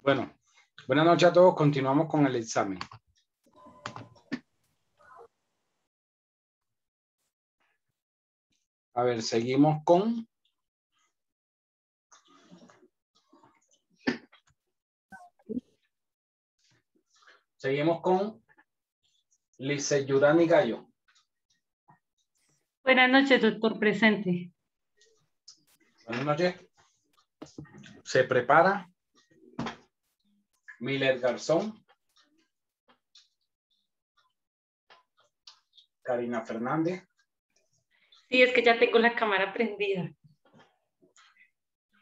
Bueno, buenas noches a todos. Continuamos con el examen. A ver, seguimos con... Lice Yurani Gallo. Buenas noches, doctor presente. Buenas noches. Se prepara Miller Garzón. Karina Fernández. Sí, es que ya tengo la cámara prendida.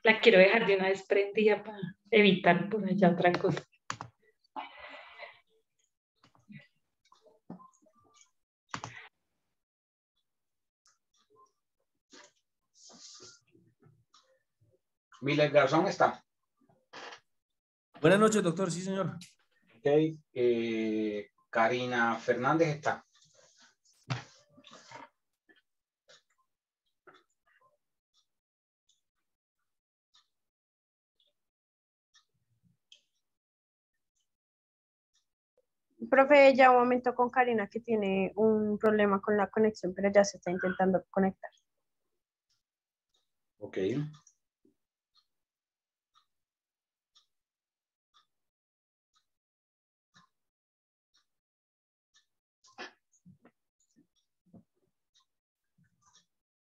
La quiero dejar de una vez prendida para evitar por allá otra cosa. Miller Garzón está. Buenas noches, doctor. Sí, señor. Ok. Karina Fernández está. Profe, ya un momento con Karina que tiene un problema con la conexión, pero ya se está intentando conectar. Ok.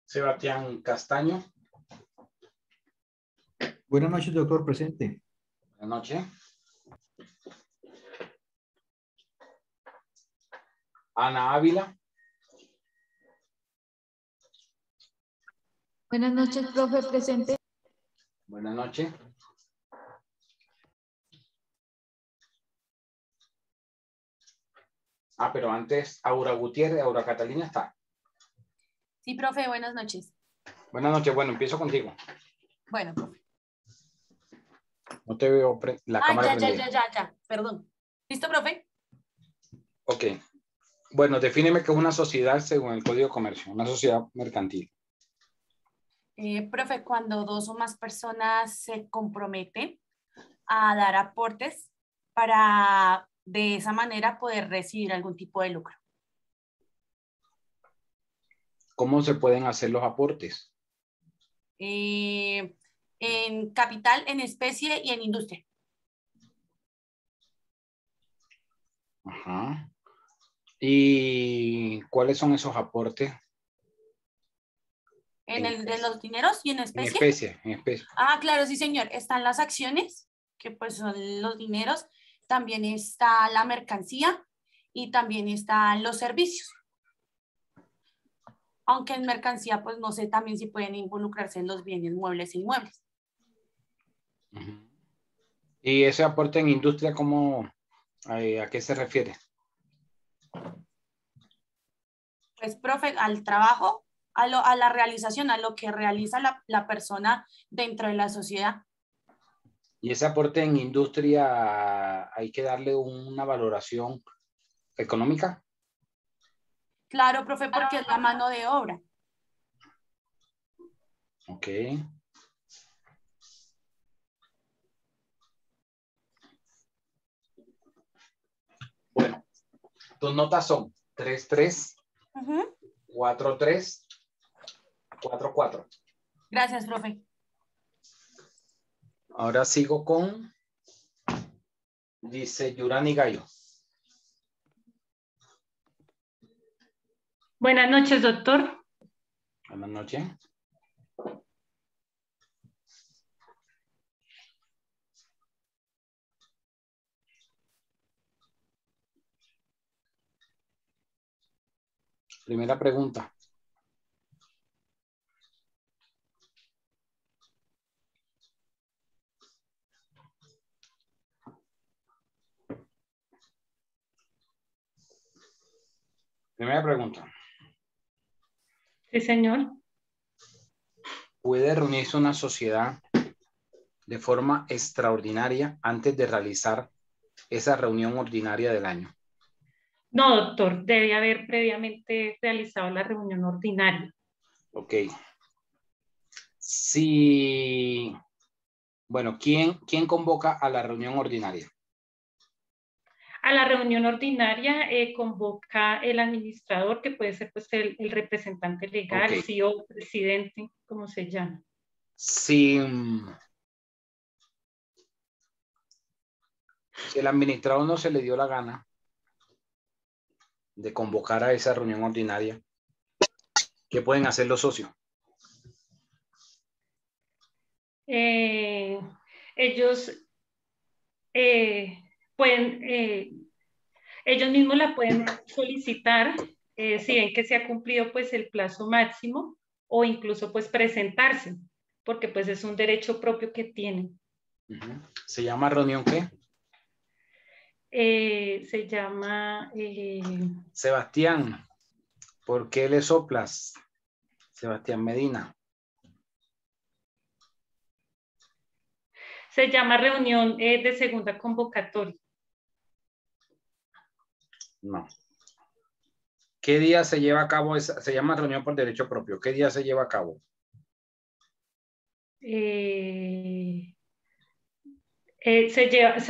Sebastián Castaño. Buenas noches, doctor presente. Buenas noches. Ana Ávila. Buenas noches, profe presente. Buenas noches. Pero antes Aura Gutiérrez, Aura Catalina está. Sí, profe, buenas noches. Buenas noches. Bueno, empiezo contigo. Bueno, profe. No te veo la cámara prendida. Ya. Perdón. ¿Listo, profe? Ok. Bueno, defíneme qué es una sociedad según el Código de Comercio, una sociedad mercantil. Profe, cuando dos o más personas se comprometen a dar aportes para de esa manera poder recibir algún tipo de lucro. ¿Cómo se pueden hacer los aportes? En capital, en especie y en industria. Ajá. ¿Y cuáles son esos aportes? En el de los dineros y en especie. En especie. Claro, sí, señor. Están las acciones, que pues son los dineros. También está la mercancía y también están los servicios. Aunque en mercancía, pues no sé también si pueden involucrarse en los bienes muebles e inmuebles. Uh-huh. ¿Y ese aporte en industria, a qué se refiere? Pues, profe, al trabajo, a la realización, a lo que realiza la persona dentro de la sociedad. ¿Y ese aporte en industria hay que darle una valoración económica? Claro, profe, porque es la mano de obra. Ok. Bueno, tus notas son 3-3, 4-3, 4-4. Gracias, profe. Ahora sigo con, dice Yurani Gallo. Buenas noches, doctor. Buenas noches. Primera pregunta. Primera pregunta. Sí, señor. ¿Puede reunirse una sociedad de forma extraordinaria antes de realizar esa reunión ordinaria del año? No, doctor. Debe haber previamente realizado la reunión ordinaria. Ok. Si Bueno, ¿quién convoca a la reunión ordinaria? A la reunión ordinaria convoca el administrador, que puede ser pues, el representante legal, Ok. CEO, presidente, como se llama. Si el administrador no se le dio la gana de convocar a esa reunión ordinaria, ¿qué pueden hacer los socios? Ellos pueden, ellos mismos la pueden solicitar, si ven que se ha cumplido pues el plazo máximo, o incluso pues presentarse, porque pues es un derecho propio que tienen. ¿Se llama reunión qué? Se llama... Sebastián, ¿por qué le soplas? Sebastián Medina. Se llama reunión de segunda convocatoria. No. ¿Qué día se lleva a cabo esa? Se llama reunión por derecho propio. ¿Qué día se lleva a cabo? Se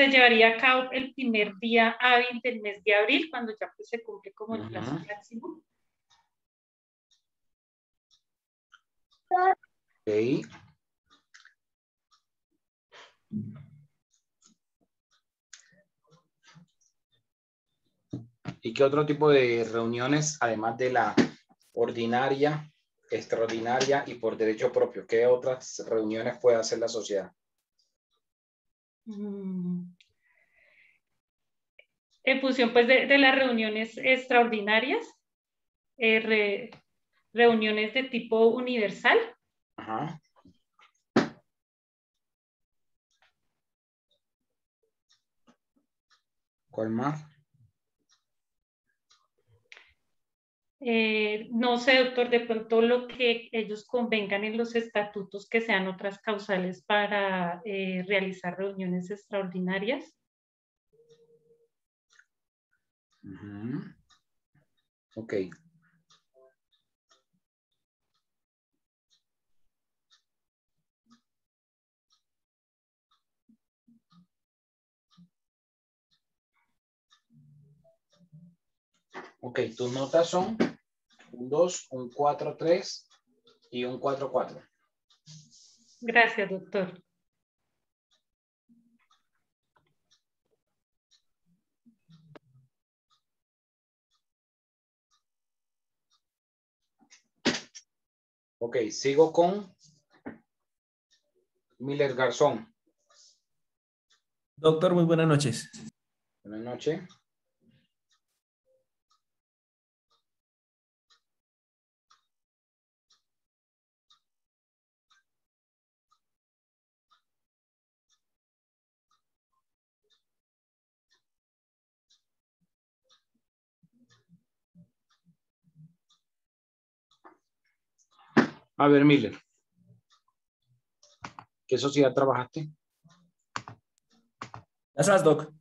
llevaría a cabo el primer día hábil del mes de abril, cuando ya pues, se cumple como el plazo máximo. Ok. ¿Y qué otro tipo de reuniones, además de la ordinaria, extraordinaria y por derecho propio, qué otras reuniones puede hacer la sociedad? En función pues de las reuniones extraordinarias, reuniones de tipo universal. Ajá. ¿Cuál más? No sé, doctor, de pronto lo que ellos convengan en los estatutos, que sean otras causales para realizar reuniones extraordinarias. Ok. Ok, tus notas son un 2, un 4, 3 y un 4, 4. Gracias, doctor. Ok, sigo con Miller Garzón. Doctor, muy buenas noches. Buenas noches. A ver, Miller. ¿Qué sociedad trabajaste? Las SAS, doc.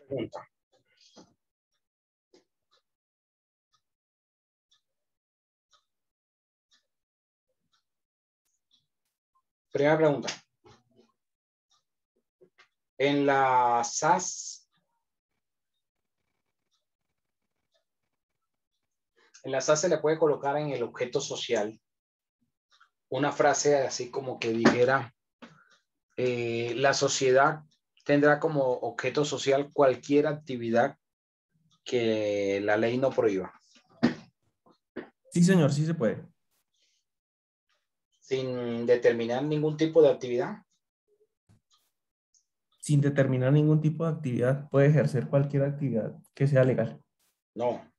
Pregunta. Primera pregunta. En la SAS, se le puede colocar en el objeto social una frase así como que dijera, la sociedad tendrá como objeto social cualquier actividad que la ley no prohíba. Sí, señor, sí se puede. Sin determinar ningún tipo de actividad. Sin determinar ningún tipo de actividad, puede ejercer cualquier actividad que sea legal. No,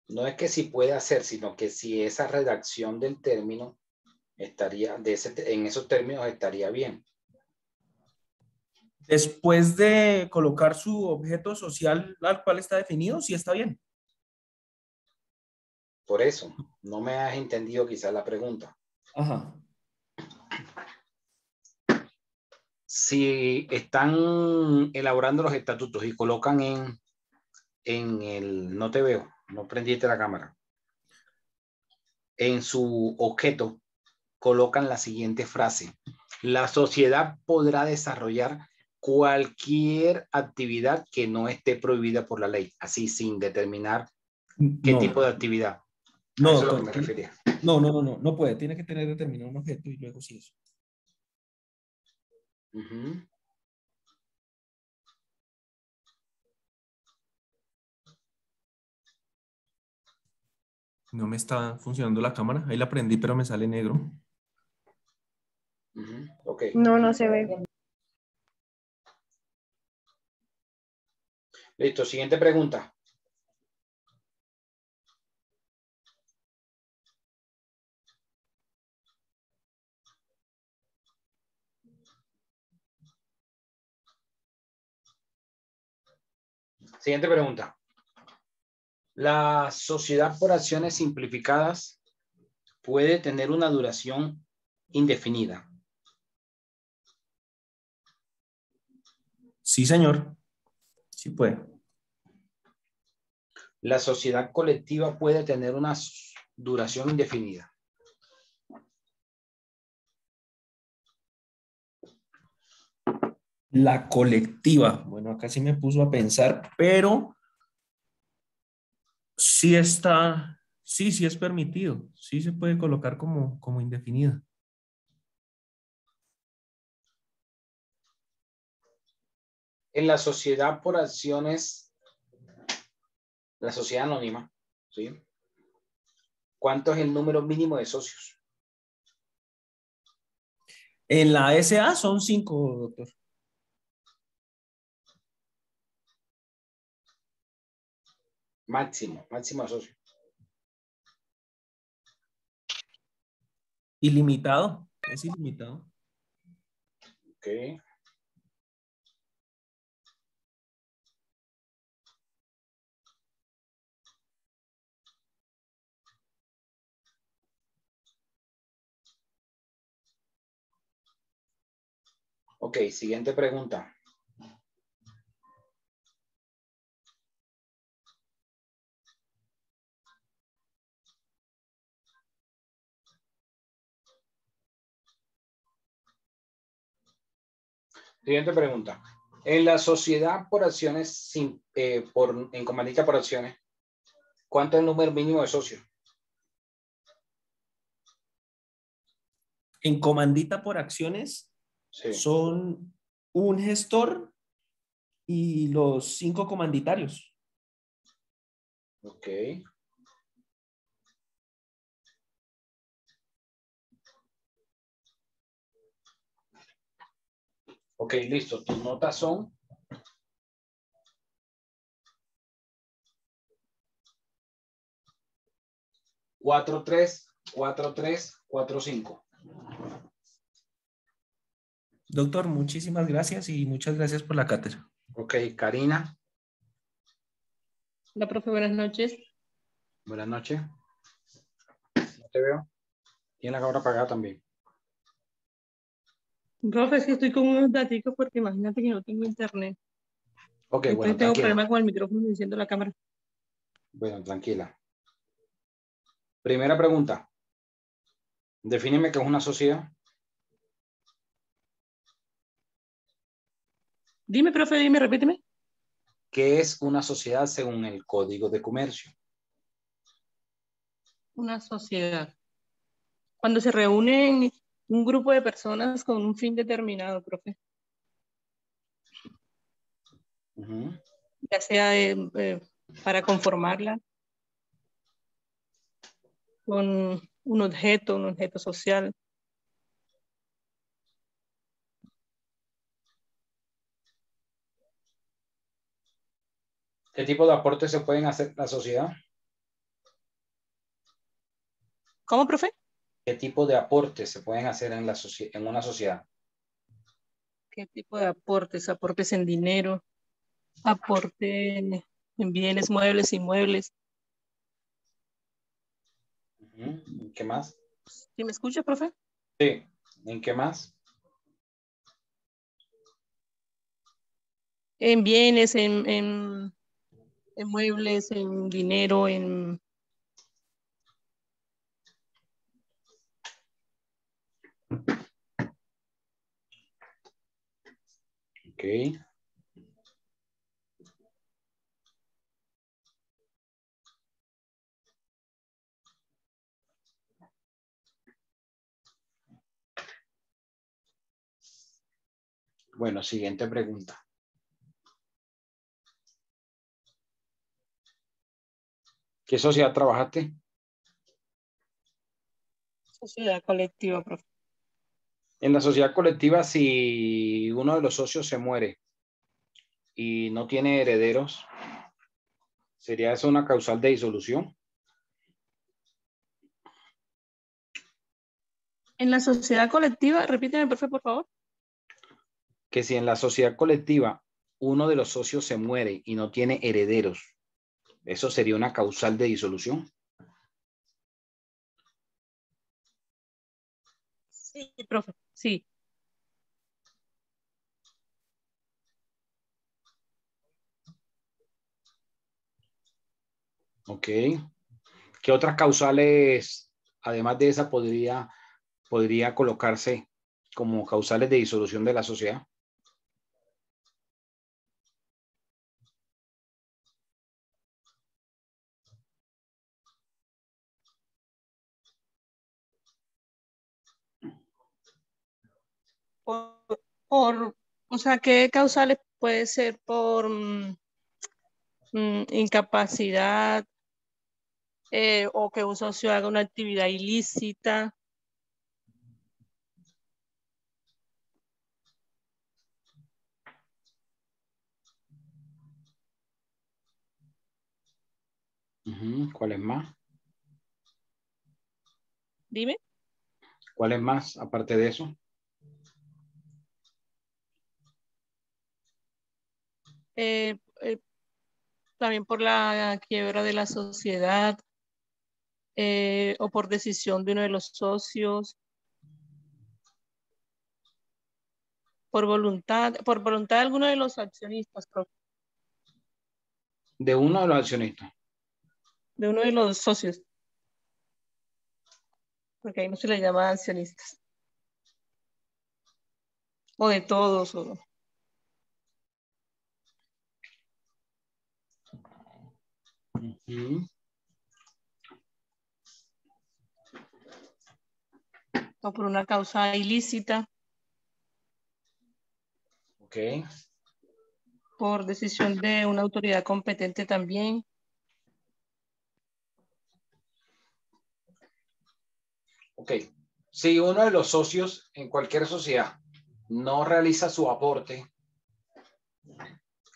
no es que si puede hacer, sino que si esa redacción del término estaría, en esos términos estaría bien. Después de colocar su objeto social al cual está definido, sí está bien. Por eso, no me has entendido quizás la pregunta. Ajá. Si están elaborando los estatutos y colocan en el, no te veo, no prendiste la cámara. en su objeto colocan la siguiente frase: la sociedad podrá desarrollar cualquier actividad que no esté prohibida por la ley, así sin determinar qué No, tipo de actividad. no, A eso es lo que doctor. me refería. No puede. Tiene que tener determinado un objeto y luego sí eso. Ujú. No me está funcionando la cámara. Ahí la prendí, pero me sale negro. Ujú. Ok. No, no se ve. Listo. Siguiente pregunta. Siguiente pregunta. La sociedad por acciones simplificadas puede tener una duración indefinida. Sí, señor. Sí puede. La sociedad colectiva puede tener una duración indefinida. La colectiva. Bueno, acá sí me puso a pensar, pero sí está, sí es permitido. Sí se puede colocar como indefinida. En la sociedad por acciones, la sociedad anónima, ¿sí? ¿Cuánto es el número mínimo de socios? En la SA son 5, doctor. Máximo de socios. Ilimitado. Es ilimitado. Ok. Ok, siguiente pregunta. Siguiente pregunta. En la sociedad por acciones, en comandita por acciones, ¿cuánto es el número mínimo de socios? En comandita por acciones Sí. son un gestor y los 5 comanditarios. Ok. Ok, listo. Tus notas son 4-3, 4-3, 4-5. Doctor, muchísimas gracias y muchas gracias por la cátedra. Ok, Karina, Hola, profe, buenas noches. buenas noches. No te veo. Tiene la cámara apagada también. Profe, es que estoy con unos datos porque imagínate que no tengo internet. Ok, Entonces bueno, tengo tranquila. problemas con el micrófono y enciendo la cámara. Bueno, tranquila. Primera pregunta. Defíneme qué es una sociedad. Dime, profe, dime, repíteme. ¿Qué es una sociedad según el Código de Comercio? Una sociedad. Cuando se reúnen un grupo de personas con un fin determinado, profe. Ujú. Ya sea para conformarla con un objeto social. ¿Qué tipo de aportes se pueden hacer a la sociedad? ¿Cómo, profe? ¿Qué tipo de aportes se pueden hacer en una sociedad? ¿Qué tipo de aportes? Aportes en dinero, aporte en bienes muebles, inmuebles. Ujú. ¿Qué más? ¿Sí me escucha, profe? Sí. ¿En qué más? En bienes, en muebles, en dinero, Ok. Bueno, siguiente pregunta. ¿Qué sociedad trabajaste? Sociedad colectiva, profe. En la sociedad colectiva, si uno de los socios se muere y no tiene herederos, ¿sería eso una causal de disolución? En la sociedad colectiva, repíteme, profe, por favor. Que si en la sociedad colectiva uno de los socios se muere y no tiene herederos, ¿eso sería una causal de disolución? Sí, profe, sí. Ok. ¿Qué otras causales, además de esa, podría colocarse como causales de disolución de la sociedad? Por, o sea, ¿qué causales puede ser por incapacidad o que un socio haga una actividad ilícita? ¿Cuál es más? Dime. ¿Cuál es más aparte de eso? Eh, eh, también por la quiebra de la sociedad o por decisión de uno de los socios, por voluntad de alguno de los accionistas, profe, De uno de los accionistas. de uno de los socios, porque ahí no se le llama accionistas, o de todos, o Ujú. o por una causa ilícita, Ok. por decisión de una autoridad competente también. Ok. Si uno de los socios en cualquier sociedad no realiza su aporte,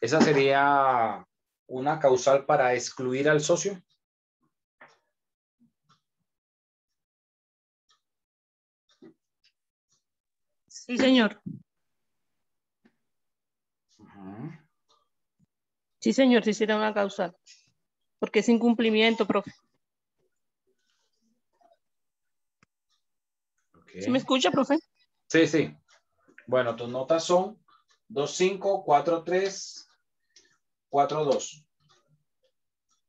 esa sería una causal para excluir al socio. Sí, señor. Ujú. Sí, señor, sí será una causa, porque es incumplimiento, profe. Okay. ¿Sí me escucha, profe? Sí, sí. Bueno, tus notas son 2.5, 4.3, 4.2.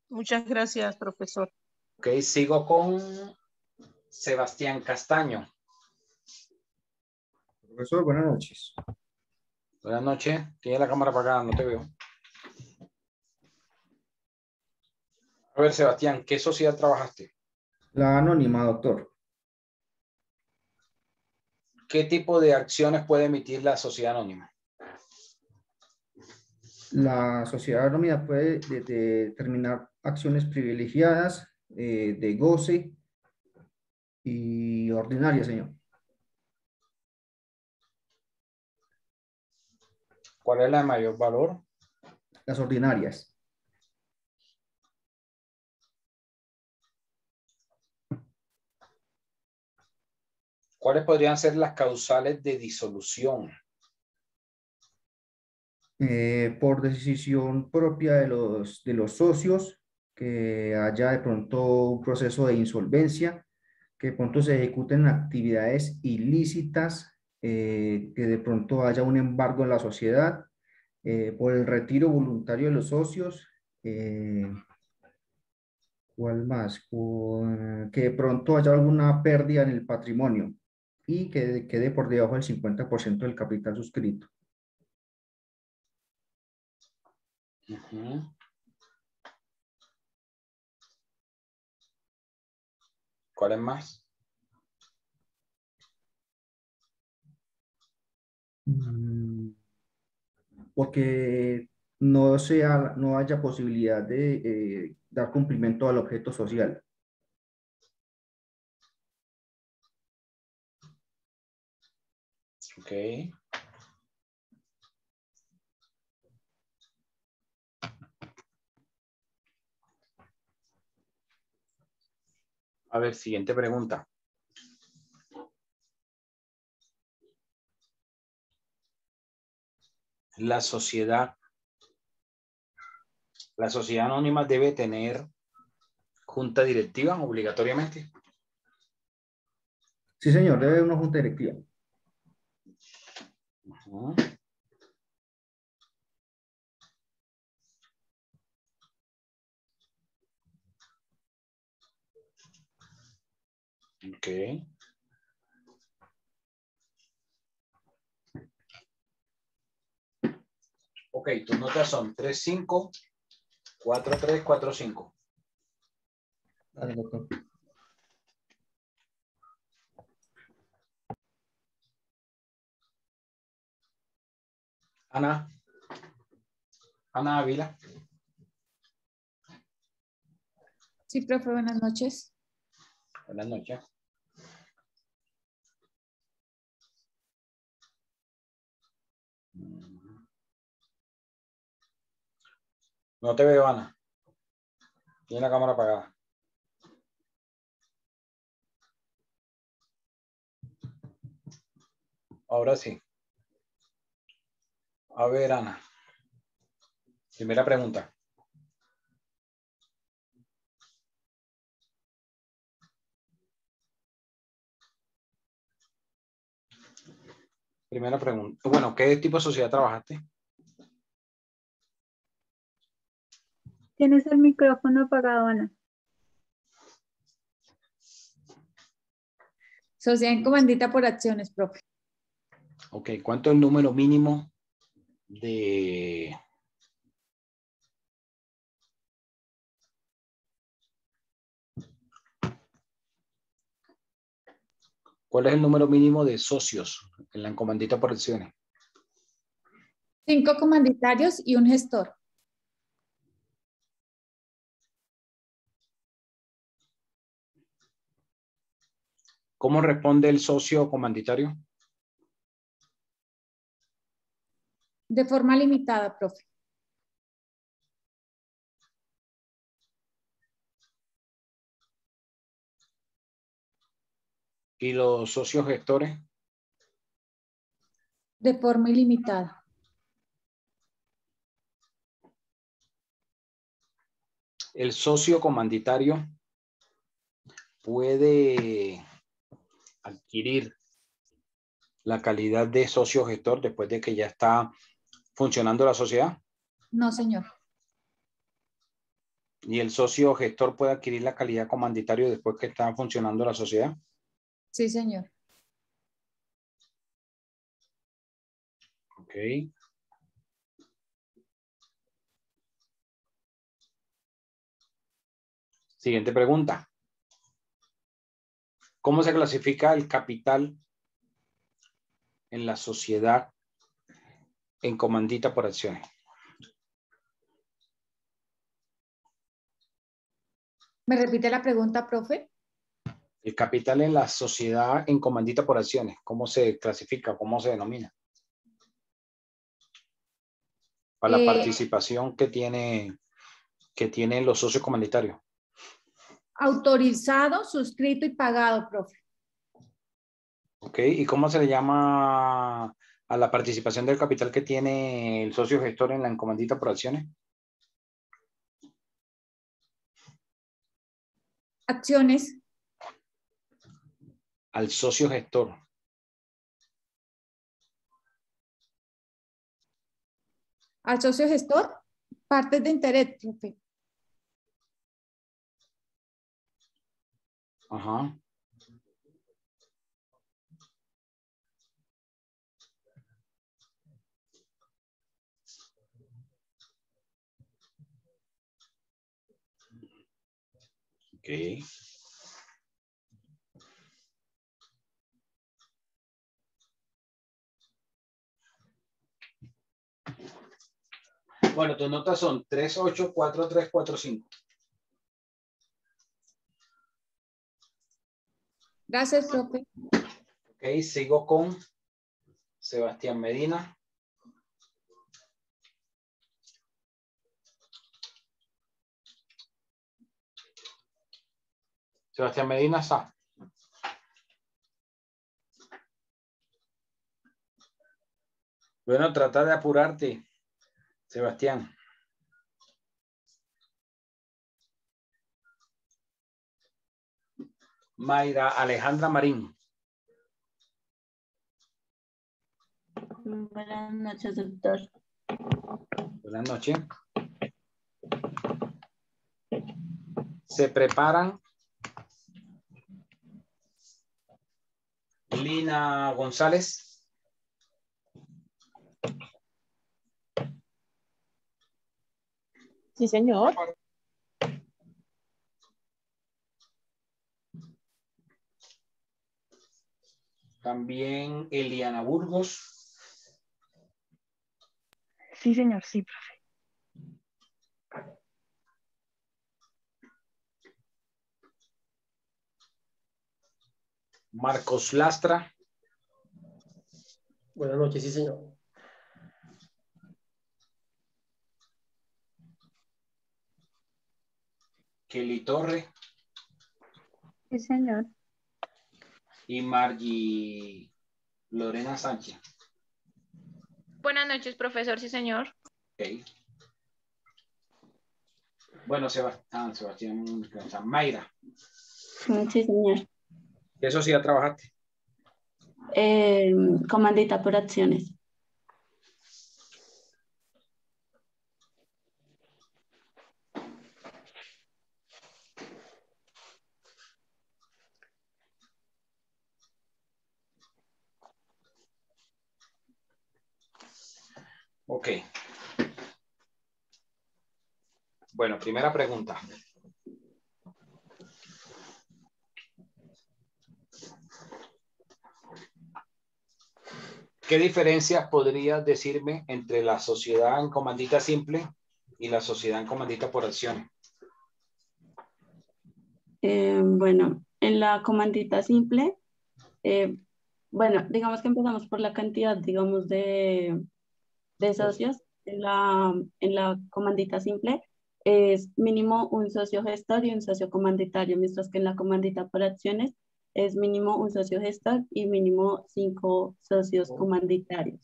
Muchas gracias, profesor. Ok, sigo con Sebastián Castaño. Profesor, buenas noches. Buenas noches. Tiene la cámara para acá, no te veo. A ver, Sebastián, ¿qué sociedad trabajaste? La anónima, doctor. ¿Qué tipo de acciones puede emitir la sociedad anónima? La sociedad anónima puede determinar acciones privilegiadas, de goce y ordinarias, señor. ¿Cuál es la de mayor valor? Las ordinarias. ¿Cuáles podrían ser las causales de disolución? Por decisión propia de los socios, que haya de pronto un proceso de insolvencia, que de pronto se ejecuten actividades ilícitas, que de pronto haya un embargo en la sociedad, por el retiro voluntario de los socios, ¿cuál más? Que de pronto haya alguna pérdida en el patrimonio y que quede por debajo del 50% del capital suscrito. Ujú. ¿Cuál es más? Porque no haya posibilidad de dar cumplimiento al objeto social. Ok. A ver, siguiente pregunta. La sociedad anónima debe tener junta directiva obligatoriamente. Sí, señor, debe haber una junta directiva. Ujú. Ok. Ok, tus notas son 3-5, 4-3, 4-5. Dale, doctor. Ana Ávila. Sí, profe, buenas noches. Buenas noches. No te veo, Ana. Tiene la cámara apagada. Ahora sí. A ver, Ana. Primera pregunta. Primera pregunta. Bueno, ¿qué tipo de sociedad trabajaste? Tienes el micrófono apagado, Ana. Sociedad en comandita por acciones, profe. Ok, ¿cuánto es el número mínimo de... ¿Cuál es el número mínimo de socios en la comandita por acciones? 5 comanditarios y un gestor. ¿Cómo responde el socio comanditario? De forma limitada, profe. ¿Y los socios gestores? De forma ilimitada. El socio comanditario puede adquirir la calidad de socio gestor después de que ya está funcionando la sociedad. No, señor. Y el socio gestor puede adquirir la calidad comanditario después que está funcionando la sociedad. Sí, señor. Ok. Siguiente pregunta. ¿Cómo se clasifica el capital en la sociedad en comandita por acciones? ¿Me repite la pregunta, profe? El capital en la sociedad en comandita por acciones, ¿cómo se clasifica? ¿Cómo se denomina? Para la participación que tienen los socios comanditarios. Autorizado, suscrito y pagado, profe. Ok, ¿y cómo se le llama a la participación del capital que tiene el socio gestor en la comandita por acciones? Acciones. Al socio gestor. Al socio gestor, partes de interés, profe. Ajá. Ok. Bueno, tus notas son 3, 8, 4, 3, 4, 5. Gracias, profe. Ok, sigo con Sebastián Medina. Sebastián Medina está. Bueno, trata de apurarte, Sebastián. Mayra Alejandra Marín. Buenas noches, doctor. Buenas noches. Se preparan Lina González. Sí, señor. También Eliana Burgos. Sí, señor, sí, profe. Marcos Lastra. Buenas noches, sí, señor. Kelly Torre. Sí, señor. Y Margie Lorena Sánchez. Buenas noches, profesor, sí, señor. Okay. Bueno, Sebastián, Mayra. Sí, señor. ¿Qué sociedad trabajaste? Comandita por acciones. Ok. Bueno, primera pregunta. ¿Qué diferencias podrías decirme entre la sociedad en comandita simple y la sociedad en comandita por acciones? Bueno, en la comandita simple, bueno, digamos que empezamos por la cantidad, digamos, de socios. En la comandita simple es mínimo un socio gestor y un socio comanditario, mientras que en la comandita por acciones es mínimo un socio gestor y mínimo 5 socios comanditarios.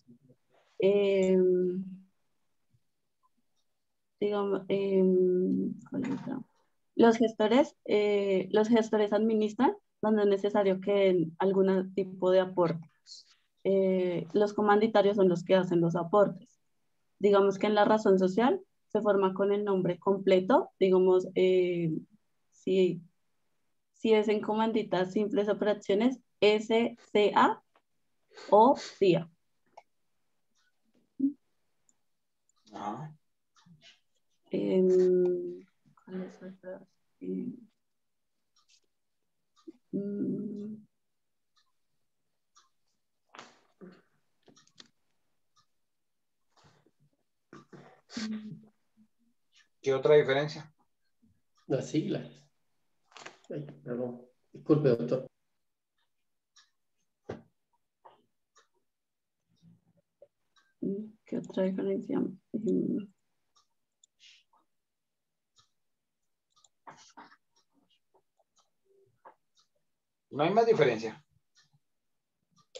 Digamos, ¿cuál es otra? Los gestores administran cuando es necesario que den algún tipo de aporte. Los comanditarios son los que hacen los aportes. Digamos que en la razón social se forma con el nombre completo, digamos, si es en comanditas simples operaciones, SCA o CIA. Ajá. ¿Cuáles otras? ¿Qué otra diferencia? Las siglas. Ay, perdón. Disculpe, doctor. ¿Qué otra diferencia? No hay más diferencia.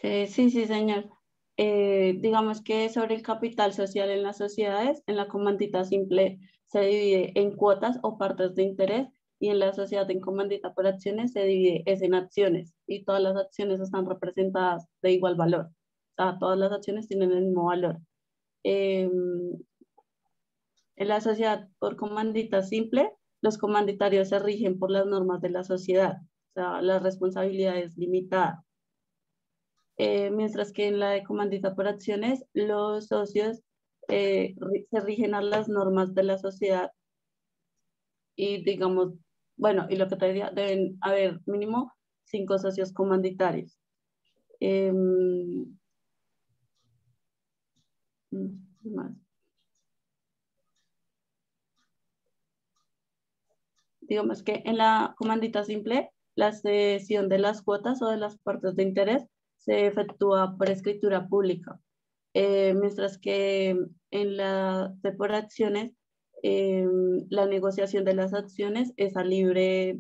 Sí, señor. Digamos que sobre el capital social en las sociedades, en la comandita simple se divide en cuotas o partes de interés y en la sociedad en comandita por acciones se divide en acciones y todas las acciones están representadas de igual valor. O sea, todas las acciones tienen el mismo valor. En la sociedad por comandita simple, los comanditarios se rigen por las normas de la sociedad. O sea, la responsabilidad es limitada. Mientras que en la de comandita por acciones, los socios se rigen a las normas de la sociedad y, digamos, bueno, y lo que te decía, deben haber mínimo 5 socios comanditarios. Más. Digamos que en la comandita simple, la cesión de las cuotas o de las partes de interés se efectúa por escritura pública, mientras que en la por acciones, la negociación de las acciones es a libre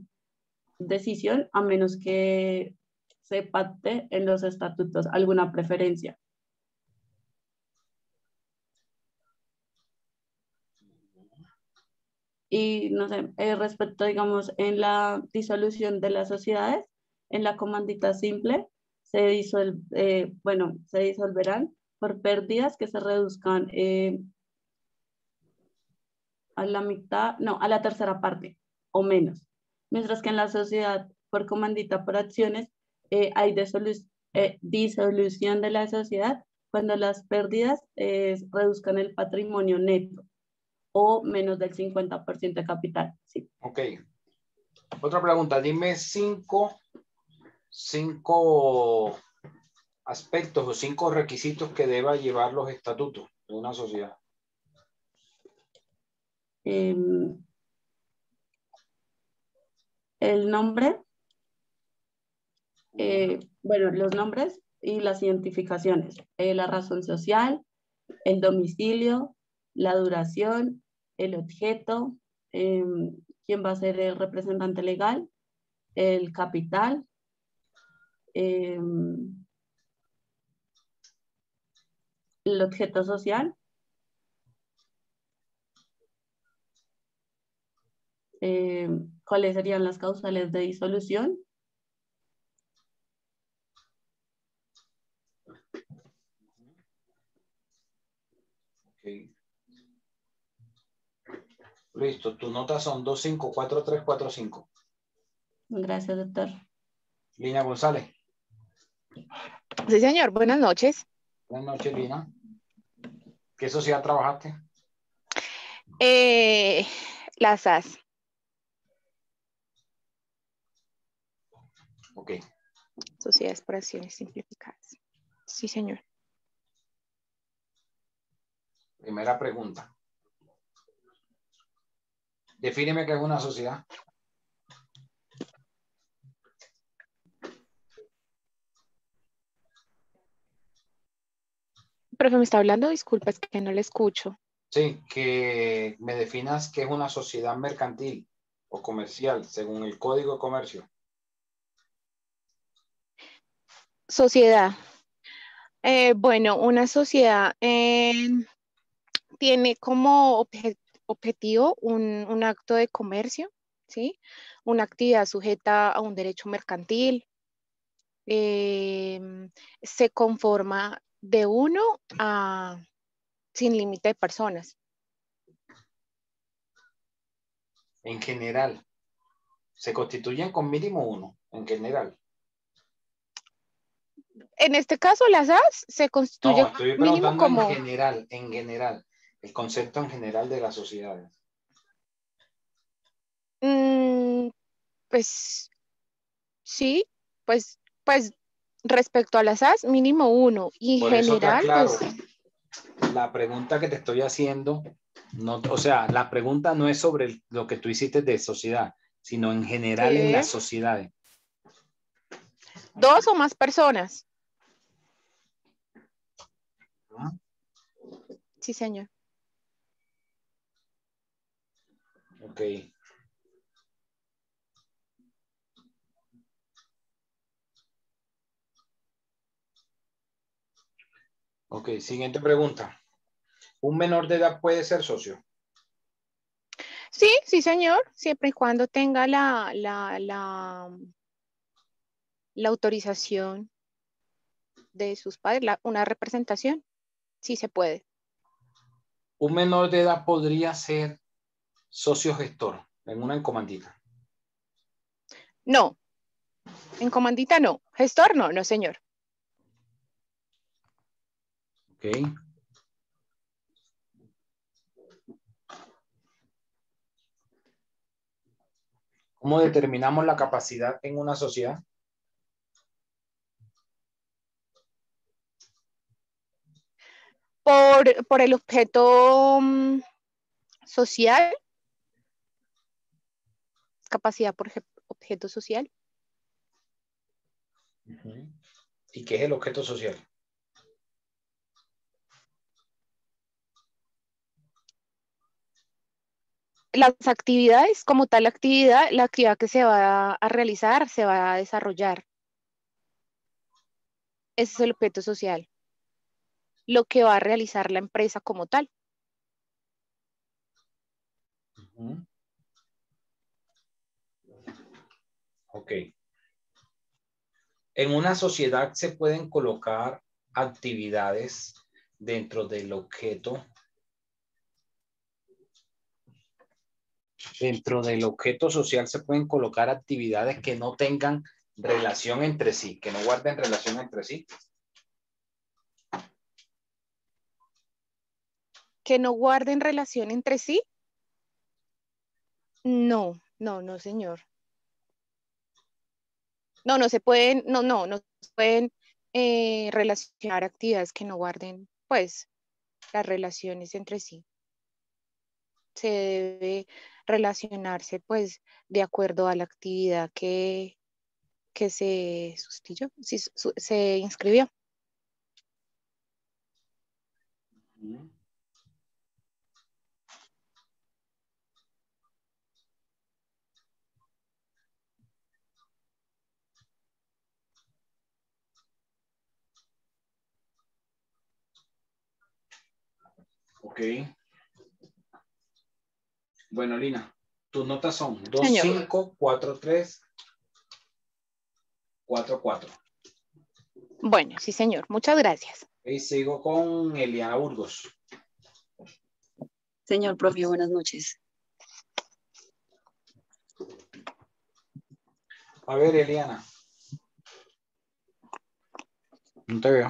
decisión, a menos que se pacte en los estatutos alguna preferencia. Y no sé, respecto, digamos, en la disolución de las sociedades, en la comandita simple, se disolverán por pérdidas que se reduzcan a la mitad, no, a la tercera parte o menos. Mientras que en la sociedad por comandita por acciones, hay disolución de la sociedad cuando las pérdidas reduzcan el patrimonio neto o menos del 50% de capital. Sí. Ok. Otra pregunta. Dime cinco aspectos o 5 requisitos que deba llevar los estatutos de una sociedad. El nombre, bueno, los nombres y las identificaciones, la razón social, el domicilio, la duración, el objeto, quién va a ser el representante legal, el capital, el objeto social, cuáles serían las causales de disolución, Okay. Listo, tus notas son 2, 5, 4, 3, 4, 5. Gracias, doctor. Lina González. Sí, señor. Buenas noches. Buenas noches, Lina. ¿Qué sociedad trabajaste? La SAS. Ok. Sociedades por acciones simplificadas. Sí, señor. Primera pregunta. Defíneme qué es una sociedad. Profe, ¿me está hablando? Disculpa, es que no le escucho. Sí, que me definas qué es una sociedad mercantil o comercial según el Código de Comercio. Sociedad. Bueno, una sociedad tiene como objetivo un acto de comercio, ¿sí? Una actividad sujeta a un derecho mercantil. Se conforma de 1 a sin límite de personas. En general, se constituyen con mínimo 1, en general. En este caso, las SAS se constituye No, estoy mínimo preguntando como... en general, el concepto en general de las sociedades. Pues sí, pues respecto a las SAS, mínimo 1. Y en Por eso te general, aclaro, pues... la pregunta que te estoy haciendo, no, o sea, la pregunta no es sobre lo que tú hiciste de sociedad, sino en general en las sociedades. 2 o más personas. ¿Ah? Sí, señor. Ok. Ok, siguiente pregunta. ¿Un menor de edad puede ser socio? Sí, sí, señor, siempre y cuando tenga la autorización de sus padres, una representación, sí se puede. ¿Un menor de edad podría ser socio gestor en una encomandita? No, en comandita no, gestor no, no, señor. Ok. ¿Cómo determinamos la capacidad en una sociedad? Por el objeto social, capacidad por objeto social. ¿Y qué es el objeto social? Las actividades, como tal actividad, la actividad que se va a realizar, se va a desarrollar. Ese es el objeto social. Lo que va a realizar la empresa como tal. Ok. En una sociedad se pueden colocar actividades dentro del objeto. Dentro del objeto social se pueden colocar actividades que no tengan relación entre sí, que no guarden relación entre sí. ¿Que no guarden relación entre sí? No, señor. No se pueden, no se pueden relacionar actividades que no guarden, pues, las relaciones entre sí. Se debe relacionarse, pues, de acuerdo a la actividad que se sustituyó, se inscribió. Ok. Bueno, Lina, tus notas son 2, Señor. 5, 4, 3, 4, 4. Bueno, sí, señor. Muchas gracias. Y sigo con Eliana Burgos. Señor profe, buenas noches. A ver, Eliana. No te veo.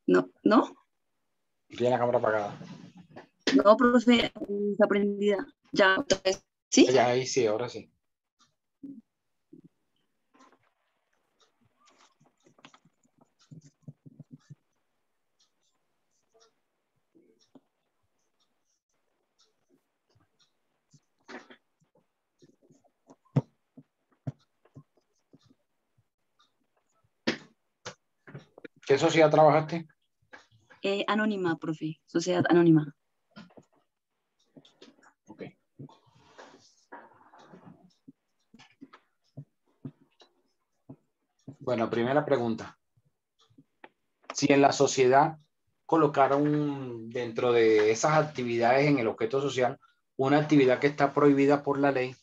¿No? Tiene la cámara apagada. No, profe, está prendida. Ya, otra vez. ¿Sí? Ya, ahí sí, ahora sí. ¿Qué sociedad trabajaste? Anónima, profe. Sociedad anónima. Ok. Bueno, primera pregunta. Si en la sociedad colocaron dentro de esas actividades en el objeto social una actividad que está prohibida por la ley,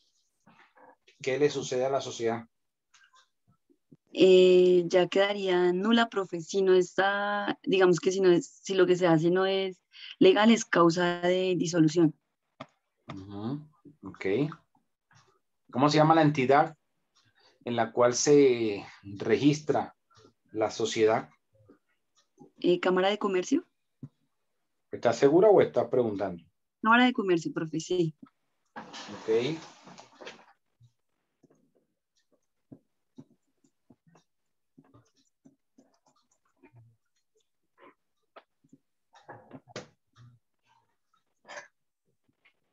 ¿qué le sucede a la sociedad? Ya quedaría nula, profe, si no está, digamos que si lo que se hace no es legal, es causa de disolución. Ok. ¿Cómo se llama la entidad en la cual se registra la sociedad? ¿Cámara de Comercio? ¿Estás segura o estás preguntando? Cámara de Comercio, profe, sí. Ok.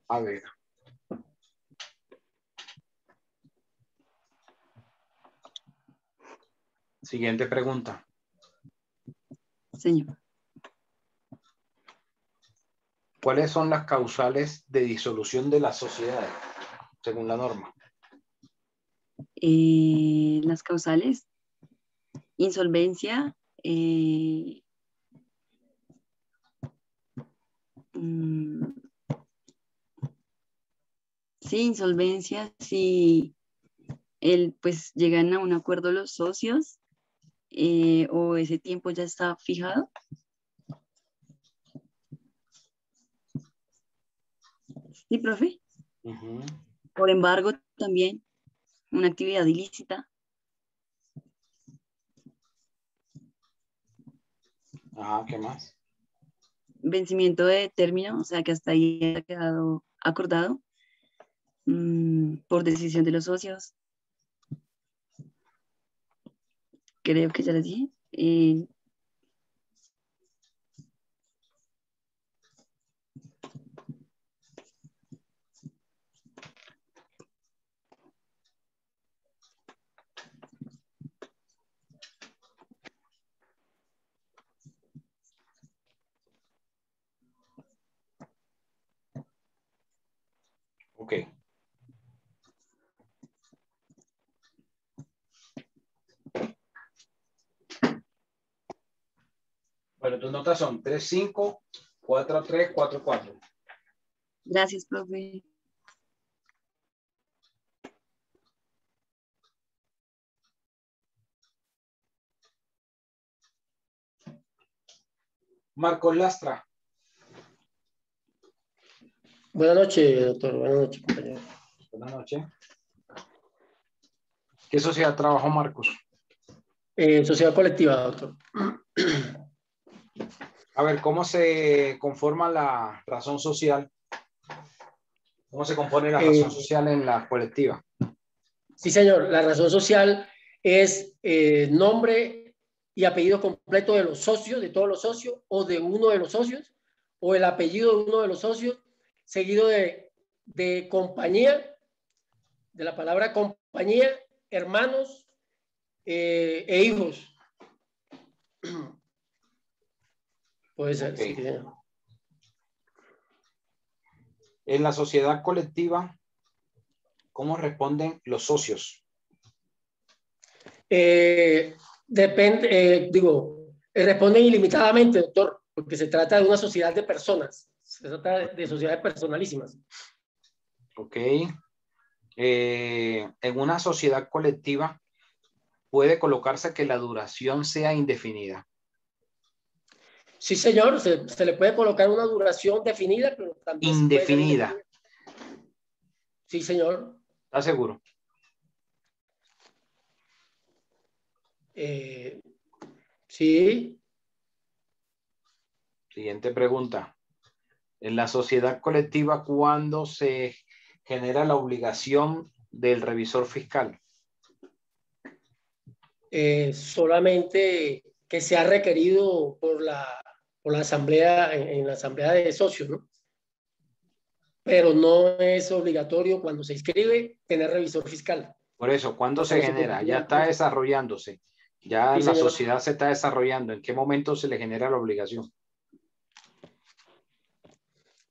A ver. Siguiente pregunta. Señor. ¿Cuáles son las causales de disolución de las sociedades, según la norma? Las causales, insolvencia, sí, insolvencia, si pues llegan a un acuerdo los socios o ese tiempo ya está fijado. Sí, profe. Por embargo, también una actividad ilícita. Ajá, ¿qué más? Vencimiento de término, o sea que hasta ahí ha quedado acordado. por decisión de los socios. Creo que ya les dije. Ok. Bueno, tus notas son 3-5, 4-3, 4-4. Gracias, profe. Marcos Lastra. Buenas noches, doctor. Buenas noches, compañero. Buenas noches. ¿Qué sociedad trabajó Marcos? Sociedad colectiva, doctor. A ver, ¿cómo se conforma la razón social? ¿Cómo se compone la razón social en la colectiva? Sí, señor. La razón social es nombre y apellido completo de los socios, de todos los socios, o de uno de los socios, o el apellido de uno de los socios, seguido de compañía, de la palabra compañía, hermanos e hijos. Puede ser, okay. Sí, señor. En la sociedad colectiva, ¿cómo responden los socios? Depende, responden ilimitadamente, doctor, porque se trata de una sociedad de personas, se trata de sociedades personalísimas. Ok. En una sociedad colectiva, ¿puede colocarse que la duración sea indefinida? Sí, señor, se le puede colocar una duración definida, pero también indefinida. Se puede ser sí, señor. ¿Estás seguro? Sí. Siguiente pregunta. En la sociedad colectiva, ¿cuándo se genera la obligación del revisor fiscal? Solamente que sea requerido por la asamblea, en la asamblea de socios, ¿no? Pero no es obligatorio cuando se inscribe tener revisor fiscal. Por eso, ¿cuándo se genera? Ya está desarrollándose. Ya sí, la sociedad se está desarrollando. ¿En qué momento se le genera la obligación?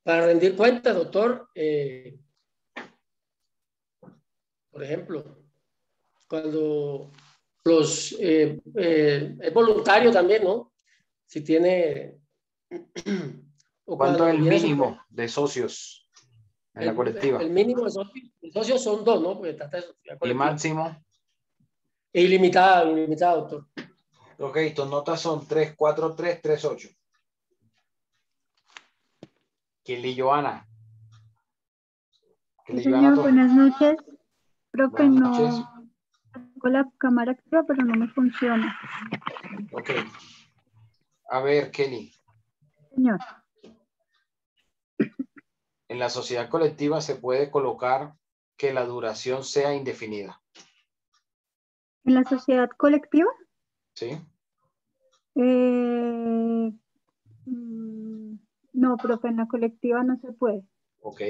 Para rendir cuentas, doctor, por ejemplo, cuando es voluntario también, ¿no? Si tiene... ¿Cuánto es el mínimo de socios en la colectiva? El mínimo de socios son 2, ¿no? Porque trata de ¿Y máximo? Ilimitado, doctor. Ok, tus notas son 3, 4, 3, 3, 8. Kelly Joana. Sí, señor, buenas noches. Profe, buenas noches. No tengo la cámara activa, pero no me funciona. Ok. A ver, Kelly. Señor. En la sociedad colectiva se puede colocar que la duración sea indefinida. ¿En la sociedad colectiva? Sí. No, profe, en la colectiva no se puede. Ok.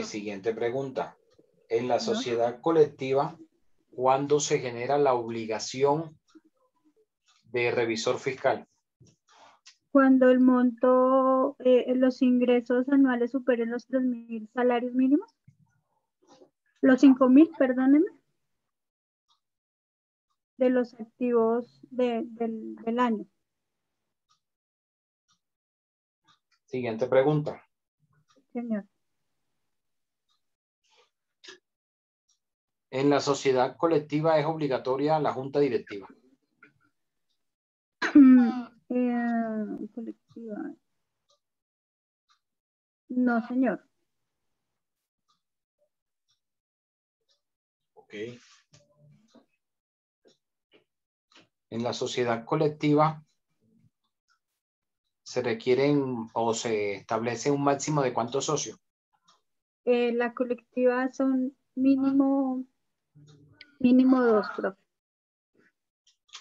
Siguiente pregunta. En la sociedad colectiva, ¿cuándo se genera la obligación de revisor fiscal? Cuando el monto, los ingresos anuales superen los 3.000 salarios mínimos. Los 5.000, perdónenme. De los activos del año. Siguiente pregunta. Señor. En la sociedad colectiva es obligatoria la junta directiva. Colectiva. No, señor. Ok. En la sociedad colectiva se requieren o se establece un máximo de ¿cuántos socios? La colectiva son mínimo 2, profe.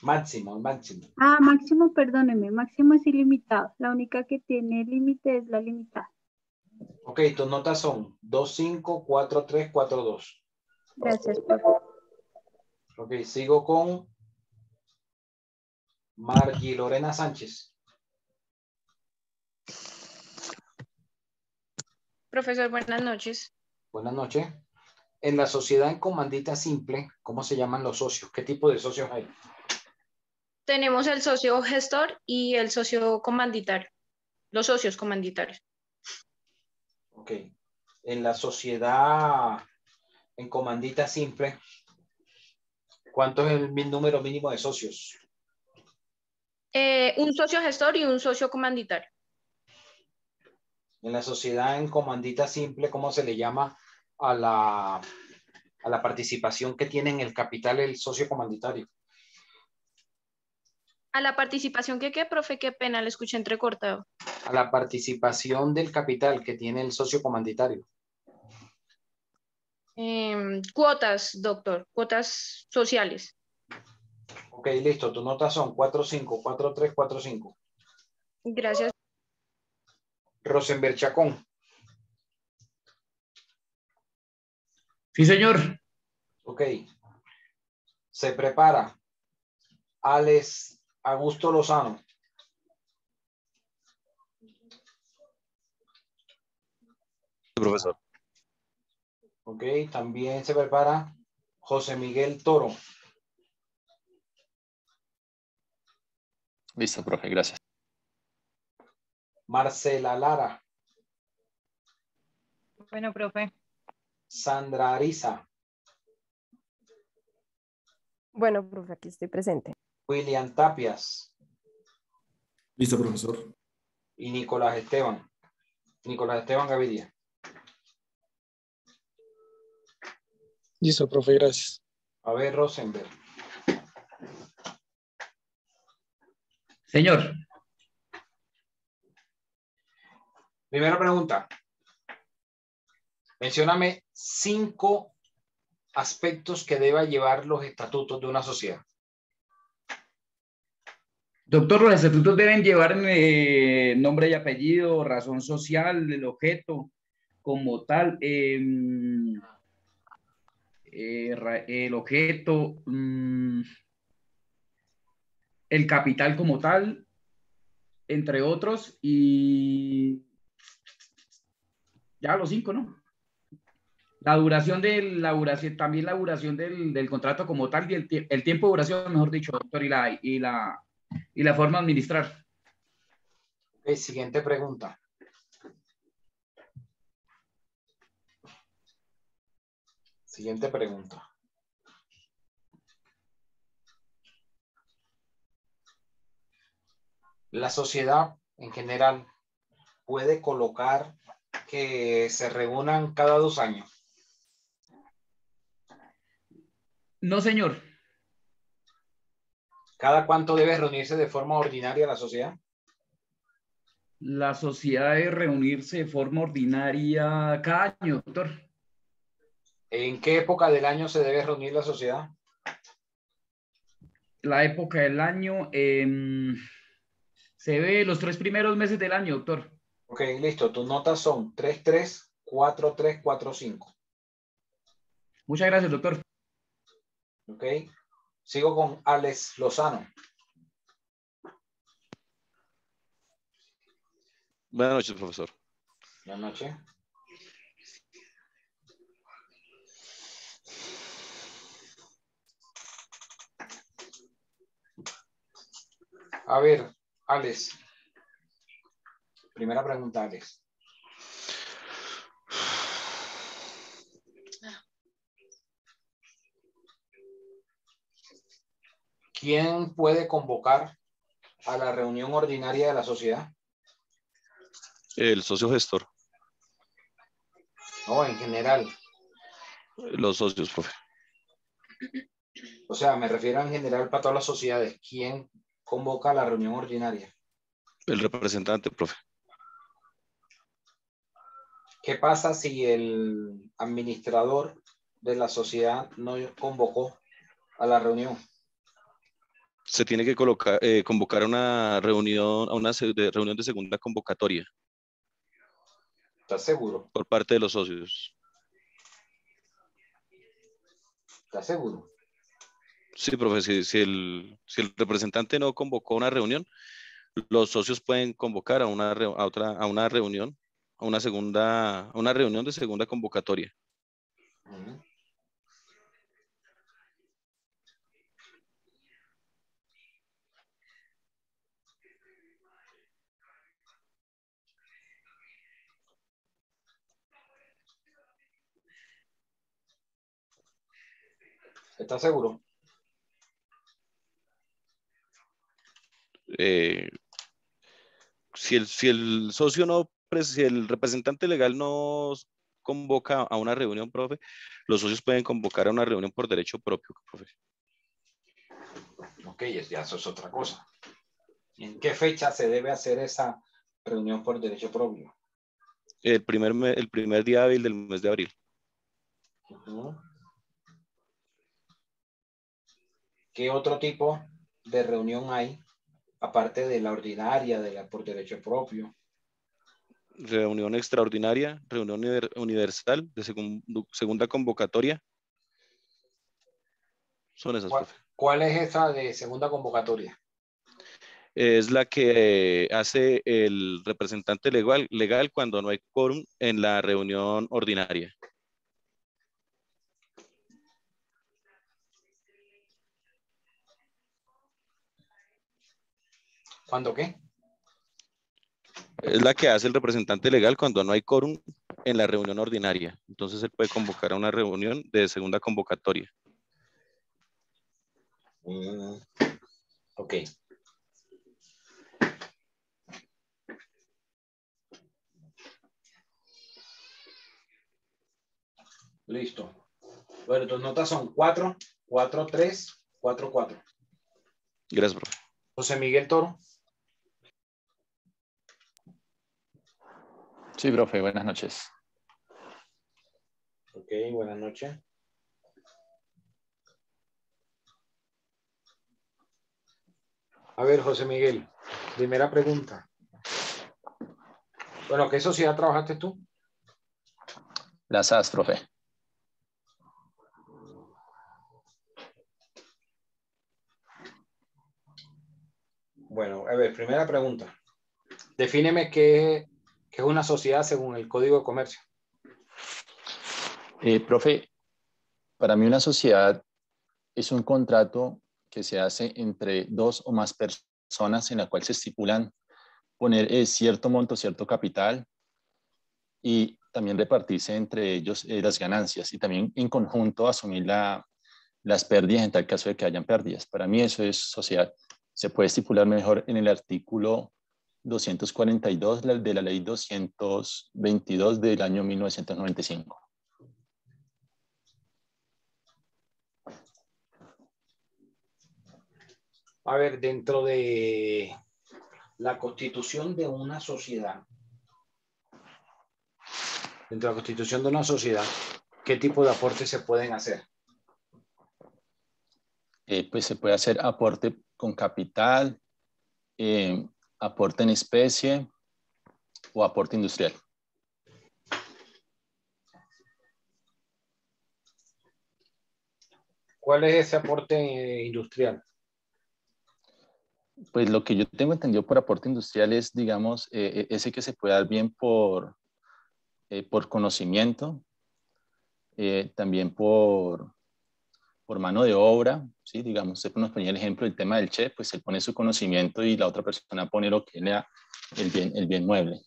Máximo. Máximo, perdóneme, máximo es ilimitado. La única que tiene límite es la limitada. Ok, tus notas son 2.5, 4.3, 4.2. Gracias, profe. Ok, sigo con Margie Lorena Sánchez. Profesor, buenas noches. Buenas noches. En la sociedad en comandita simple, ¿cómo se llaman los socios? ¿Qué tipo de socios hay? Tenemos el socio gestor y el socio comanditario. Los socios comanditarios. Ok. En la sociedad en comandita simple, ¿cuánto es el número mínimo de socios? Un socio gestor y un socio comanditario. En la sociedad en comandita simple, ¿cómo se le llama a la participación que tiene en el capital el socio comanditario? A la participación ¿qué, profe? Qué pena, le escuché entrecortado. A la participación del capital que tiene el socio comanditario. Cuotas, doctor, cuotas sociales. Ok, listo. Tus notas son 4.5, 4.3, 4.5. Gracias. Rosenberg Chacón. Sí, señor. Ok. Se prepara Alex Augusto Lozano. Profesor. Ok, también se prepara José Miguel Toro. Listo, profe, gracias. Marcela Lara. Bueno, profe. Sandra Ariza. Bueno, profe, aquí estoy presente. William Tapias. Listo, profesor. Y Nicolás Esteban. Nicolás Esteban Gavidia. Listo, profe, gracias. A ver, Rosenberg. Señor. Primera pregunta. Mencióname 5 aspectos que deba llevar los estatutos de una sociedad. Doctor, los estatutos deben llevar nombre y apellido, razón social, el objeto como tal, el objeto, el capital como tal, entre otros, y ya los 5, ¿no? La duración también la duración del contrato como tal y el tiempo de duración, mejor dicho, doctor, y la forma de administrar. Ok, siguiente pregunta. Siguiente pregunta. La sociedad en general puede colocar que se reúnan cada 2 años. No, señor. ¿Cada cuánto debe reunirse de forma ordinaria la sociedad? La sociedad debe reunirse de forma ordinaria cada año, doctor. ¿En qué época del año se debe reunir la sociedad? La época del año se ve los 3 primeros meses del año, doctor. Ok, listo. Tus notas son 3.3, 4.3, 4.5. Muchas gracias, doctor. Ok. Sigo con Alex Lozano. Buenas noches, profesor. Buenas noches. A ver, Alex. Primera pregunta, Alex. ¿Quién puede convocar a la reunión ordinaria de la sociedad? El socio gestor. No, en general. Los socios, profe. O sea, me refiero en general para todas las sociedades. ¿Quién convoca a la reunión ordinaria? El representante, profe. Ok, ¿Qué pasa si el administrador de la sociedad no convocó a la reunión? Se tiene que convocar a una reunión, reunión de segunda convocatoria ¿Estás seguro? por parte de los socios. ¿Estás seguro? Sí, profe, si el representante no convocó una reunión, los socios pueden convocar a una reunión, a una reunión de segunda convocatoria. ¿Estás seguro? Si el representante legal no convoca a una reunión, profe, los socios pueden convocar a una reunión por derecho propio, profe. Ok, ya eso es otra cosa. ¿En qué fecha se debe hacer esa reunión por derecho propio? El primer día hábil del mes de abril. ¿Qué otro tipo de reunión hay, aparte de la ordinaria, de la por derecho propio? Reunión extraordinaria, reunión universal de segunda convocatoria. Son esas, profe. ¿Cuál es esa de segunda convocatoria? Es la que hace el representante legal cuando no hay quórum en la reunión ordinaria. ¿Cuándo qué? Es la que hace el representante legal cuando no hay quórum en la reunión ordinaria. Entonces él puede convocar a una reunión de segunda convocatoria. Ok. Listo. Bueno, tus notas son 4, 4, 3, 4, 4. Gracias, profe. José Miguel Toro. Sí, profe, buenas noches. Ok, buenas noches. A ver, José Miguel, primera pregunta. Bueno, ¿qué sociedad trabajaste tú? La SAS, profe. Bueno, a ver, primera pregunta. Defíneme qué es una sociedad según el Código de Comercio. Profe, para mí una sociedad es un contrato que se hace entre dos o más personas en la cual se estipulan poner cierto monto, cierto capital y también repartirse entre ellos las ganancias y también en conjunto asumir las pérdidas en tal caso de que hayan pérdidas. Para mí eso es sociedad. Se puede estipular mejor en el artículo 242 de la ley 222 del año 1995. A ver, dentro de la constitución de una sociedad, ¿qué tipo de aportes se pueden hacer? Pues se puede hacer aporte con capital, aporte en especie o aporte industrial. ¿Cuál es ese aporte industrial? Pues lo que yo tengo entendido por aporte industrial es, digamos, ese que se puede dar bien por conocimiento, también por mano de obra, ¿sí? Digamos, usted nos ponía el ejemplo del tema del chef, pues él pone su conocimiento y la otra persona pone lo que le el bien mueble.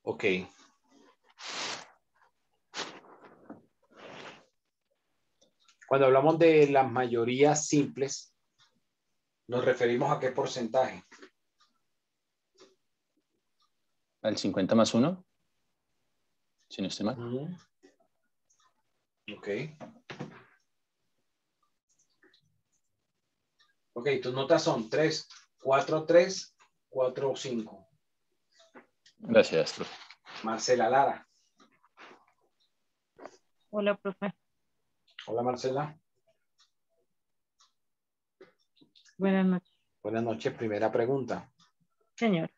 Ok. Cuando hablamos de las mayorías simples, ¿nos referimos a qué porcentaje? Al 50 más 1, si no estoy mal. Ok. Ok, tus notas son 3, 4, 3, 4, 5. Gracias, profe. Marcela Lara. Hola, profe. Hola, Marcela. Buenas noches. Buenas noches. Primera pregunta. Señor.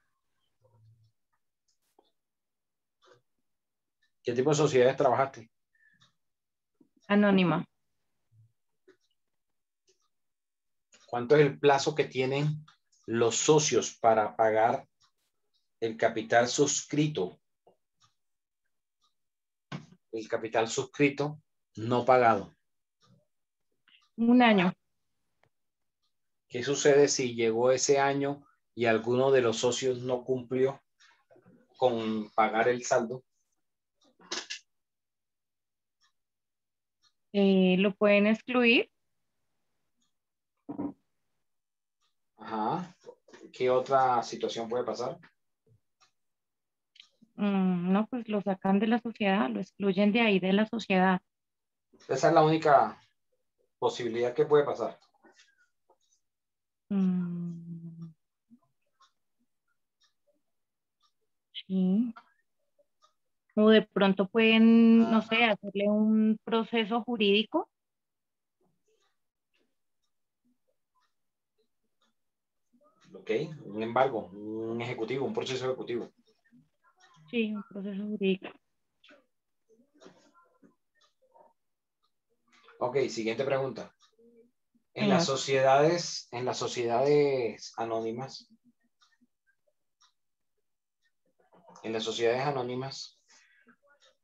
¿Qué tipo de sociedades trabajaste? Anónima. ¿Cuánto es el plazo que tienen los socios para pagar el capital suscrito? El capital suscrito no pagado. 1 año. ¿Qué sucede si llegó ese año y alguno de los socios no cumplió con pagar el saldo? ¿Lo pueden excluir? Ajá. ¿Qué otra situación puede pasar? No, pues lo sacan de la sociedad, lo excluyen de ahí de la sociedad. Esa es la única posibilidad que puede pasar. Sí. O de pronto pueden, no sé, hacerle un proceso jurídico. Ok, un embargo, un ejecutivo, un proceso ejecutivo. Sí, un proceso jurídico. Ok, siguiente pregunta. En Señor. las sociedades anónimas,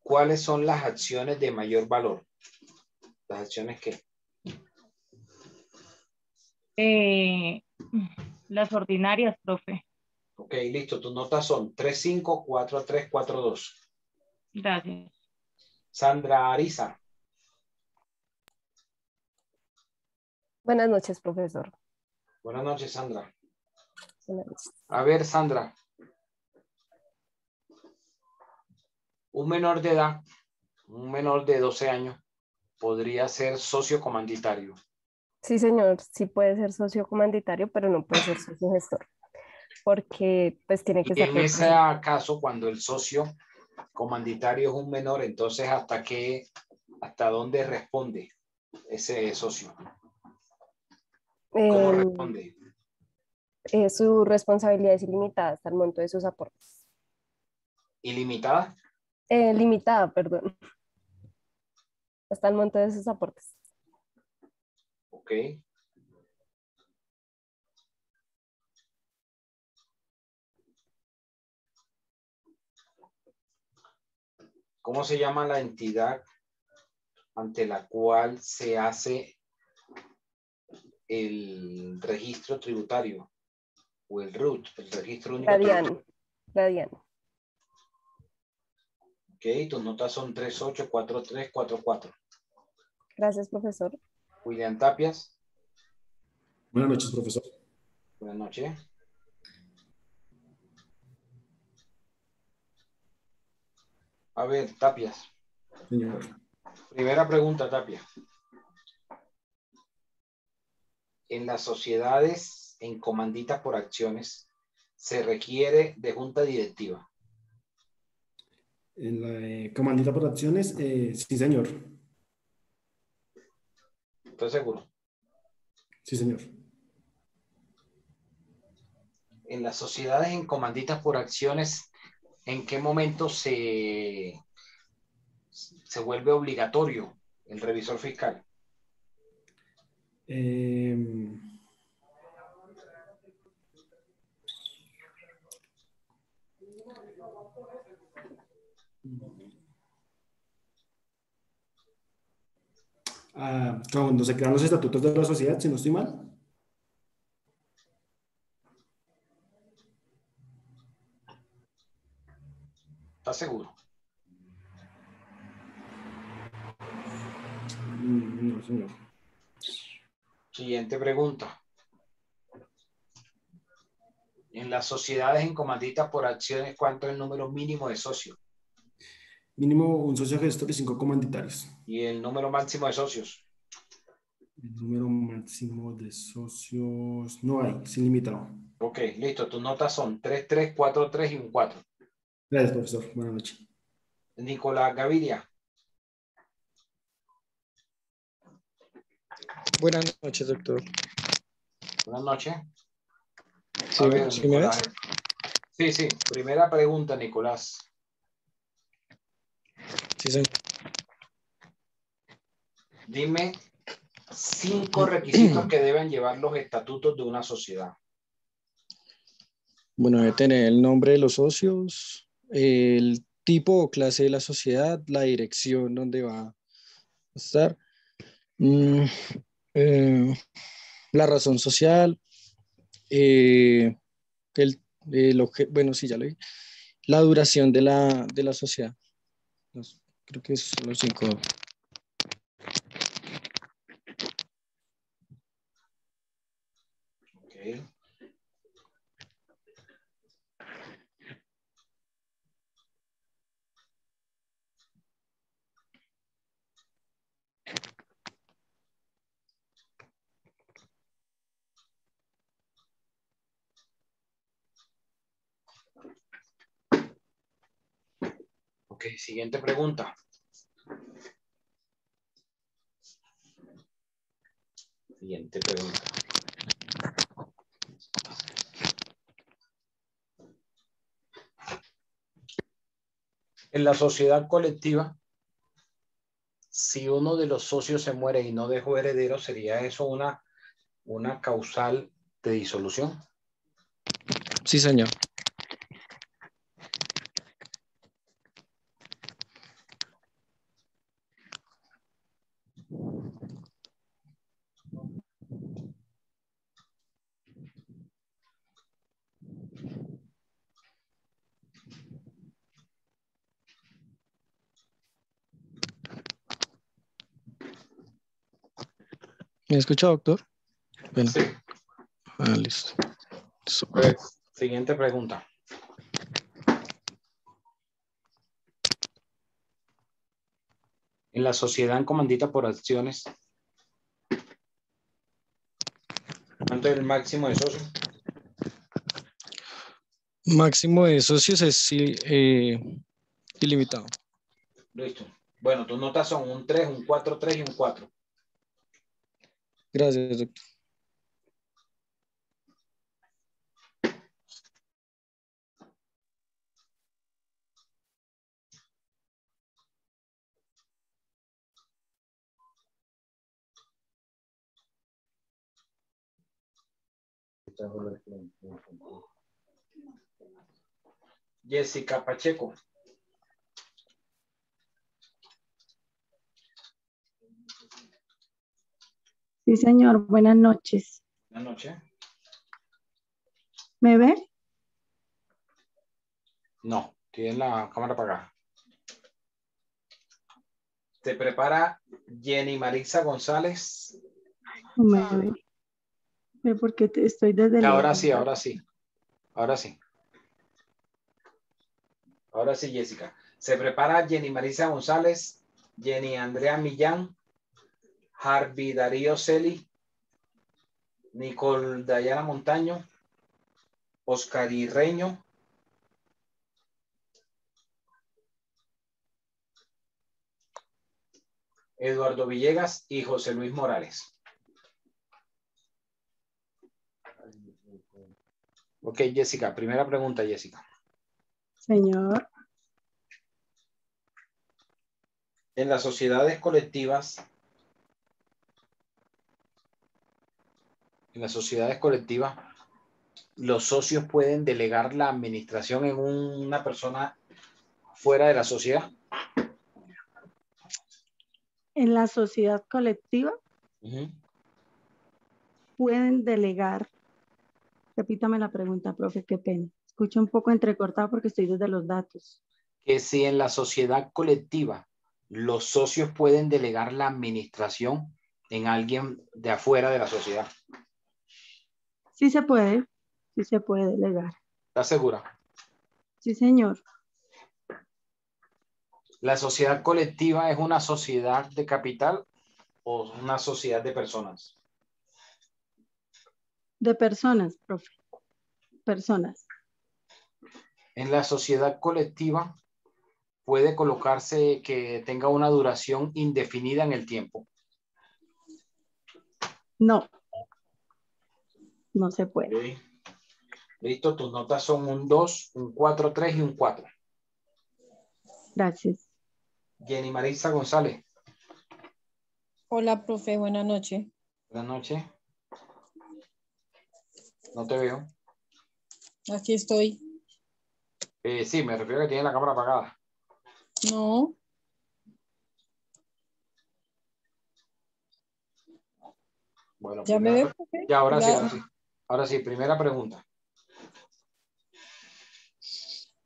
¿cuáles son las acciones de mayor valor? ¿Las acciones qué? Las ordinarias, profe. Ok, listo. Tus notas son 3-5, 4-3, 4-2. Gracias. Sandra Ariza. Buenas noches, profesor. Buenas noches, Sandra. Buenas noches. A ver, Sandra. Un menor de edad, un menor de 12 años, podría ser socio comanditario. Sí, señor, sí puede ser socio comanditario, pero no puede ser socio gestor, porque pues tiene que Y en estar ese caso, cuando el socio comanditario es un menor, entonces ¿hasta dónde responde ese socio? ¿Cómo responde? Su responsabilidad es ilimitada hasta el monto de sus aportes. ¿Ilimitada? Limitada, perdón. Hasta el monto de sus aportes. Ok. ¿Cómo se llama la entidad ante la cual se hace el registro tributario o el RUT, el registro único tributario? Radian. Ok, tus notas son 3-8, 4-3, 4-4. Gracias, profesor. William Tapias. Buenas noches, profesor. Buenas noches. A ver, Tapias. Señor. Primera pregunta, Tapia. En las sociedades en comandita por acciones, ¿se requiere de junta directiva? En la comandita por acciones, sí, señor. ¿Estás seguro? Sí, señor. En las sociedades en comanditas por acciones, ¿en qué momento se vuelve obligatorio el revisor fiscal? Cuando se crean los estatutos de la sociedad, si no estoy mal. ¿Estás seguro? No, señor. Siguiente pregunta. En las sociedades en comandita por acciones, ¿cuánto es el número mínimo de socios? Mínimo un socio gestor y 5 comanditarios. ¿Y el número máximo de socios? El número máximo de socios no hay, sin limitado. Ok, listo. Tus notas son 3, 3, 4, 3 y un 4. Gracias, profesor. Buenas noches. Nicolás Gaviria. Buenas noches, doctor. Buenas noches. Sí, A ver, ¿sí me Nicolás. ves? Sí, sí. Primera pregunta, Nicolás. Sí, señor. Dime 5 requisitos que deben llevar los estatutos de una sociedad. Bueno, debe tener el nombre de los socios, el tipo o clase de la sociedad, la dirección donde va a estar, mm, eh, la razón social, bueno, sí, ya lo vi, la duración de la sociedad. Creo que esos son los 5. Okay. Ok, siguiente pregunta. Siguiente pregunta. En la sociedad colectiva, si uno de los socios se muere y no dejó herederos, ¿sería eso una causal de disolución? Sí, señor. ¿Me escucha, doctor? Bueno. Sí. Listo. Siguiente pregunta. En la sociedad en comandita por acciones, ¿cuánto es el máximo de socios? Máximo de socios es ilimitado. Listo. Bueno, tus notas son un 3, un 4, 3 y un 4. Gracias, doctor. Jessica Pacheco. Sí, señor. Buenas noches. Buenas noches. ¿Me ve? No, tiene la cámara apagada. ¿Te prepara Jenny Marisa González? No me ve. Ve porque estoy desde Ahora lejos. sí, ahora sí. Ahora sí. Ahora sí, Jessica. Se prepara Jenny Marisa González, Jenny Andrea Millán, Harvey Darío Celi, Nicole Dayana Montaño, Oscar Irreño, Eduardo Villegas y José Luis Morales. Ok, Jessica. Primera pregunta, Jessica. Señor. En las sociedades colectivas, los socios pueden delegar la administración en una persona fuera de la sociedad. En la sociedad colectiva pueden delegar. Repítame la pregunta, profe, qué pena. Escucho un poco entrecortado porque estoy desde los datos. Que si en la sociedad colectiva los socios pueden delegar la administración en alguien de afuera de la sociedad. Sí se puede delegar. ¿Estás segura? Sí, señor. La sociedad colectiva es una sociedad de capital. o una sociedad de personas? De personas, profe. Personas. En la sociedad colectiva puede colocarse que tenga una duración indefinida en el tiempo. No. No se puede. Okay. Listo, tus notas son un 2, un 4, 3 y un 4. Gracias. Jenny Marisa González. Hola, profe, buenas noches. Buenas noches. No te veo. Aquí estoy. Sí, me refiero a que tiene la cámara apagada. No. Bueno, ¿Ya me veo, profe? Ya, ahora sí, Ya. ahora sí. Ahora sí, primera pregunta.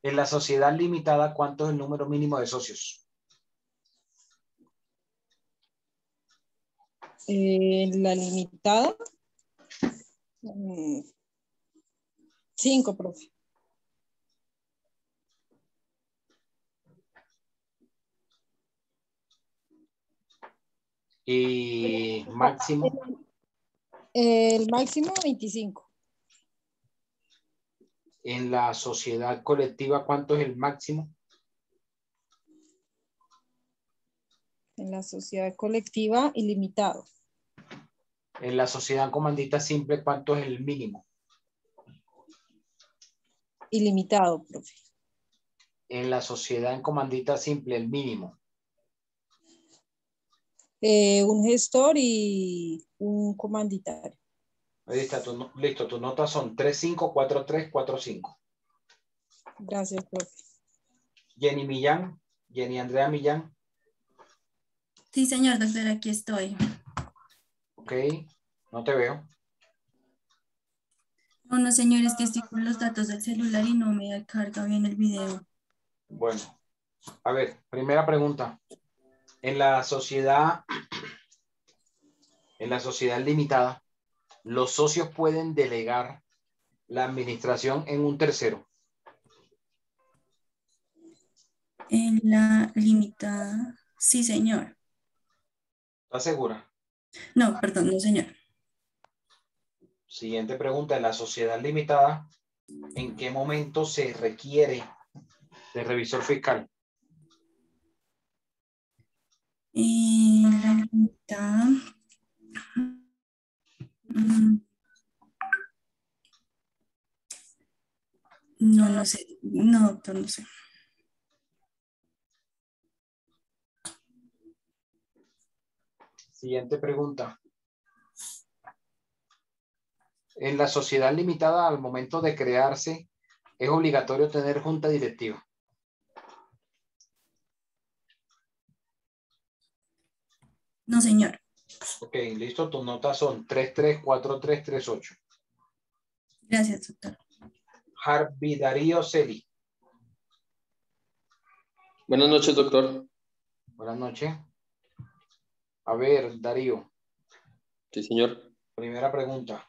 En la sociedad limitada, ¿cuánto es el número mínimo de socios? La limitada. 5, profe. Y máximo. El máximo 25. En la sociedad colectiva, ¿cuánto es el máximo? En la sociedad colectiva, ilimitado. En la sociedad comandita simple, ¿cuánto es el mínimo? Ilimitado, profe. En la sociedad en comandita simple, el mínimo. Un gestor y un comanditario. Ahí está, listo, tus notas son 3, 5, 4, 3, 4, 5. Gracias, profe. Jenny Millán, Jenny Andrea Millán. Sí, señor doctor, aquí estoy. Ok, no te veo. No, señor, es que estoy con los datos del celular y no me carga bien el video. Bueno, a ver, primera pregunta. En la sociedad limitada, los socios pueden delegar la administración en un tercero. En la limitada, sí, señor. ¿Estás segura? No, perdón, no, señor. Siguiente pregunta. En la sociedad limitada, ¿en qué momento se requiere de revisor fiscal? En la limitada. No sé. No, doctor, no sé. Siguiente pregunta. En la sociedad limitada, al momento de crearse, es obligatorio tener junta directiva. No, señor. Ok, listo. Tus notas son 3, 3, 4, 3, 3, 8. Gracias, doctor. Harvey Darío Celi. Buenas noches, doctor. Buenas noches. A ver, Darío. Sí, señor. Primera pregunta.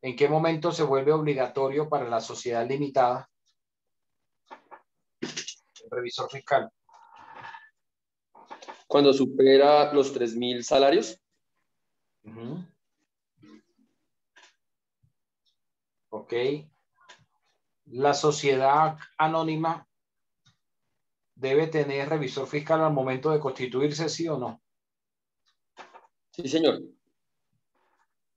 ¿En qué momento se vuelve obligatorio para la sociedad limitada el revisor fiscal? Cuando supera los 3.000 salarios. Ok. La sociedad anónima debe tener revisor fiscal al momento de constituirse, ¿sí o no? Sí, señor.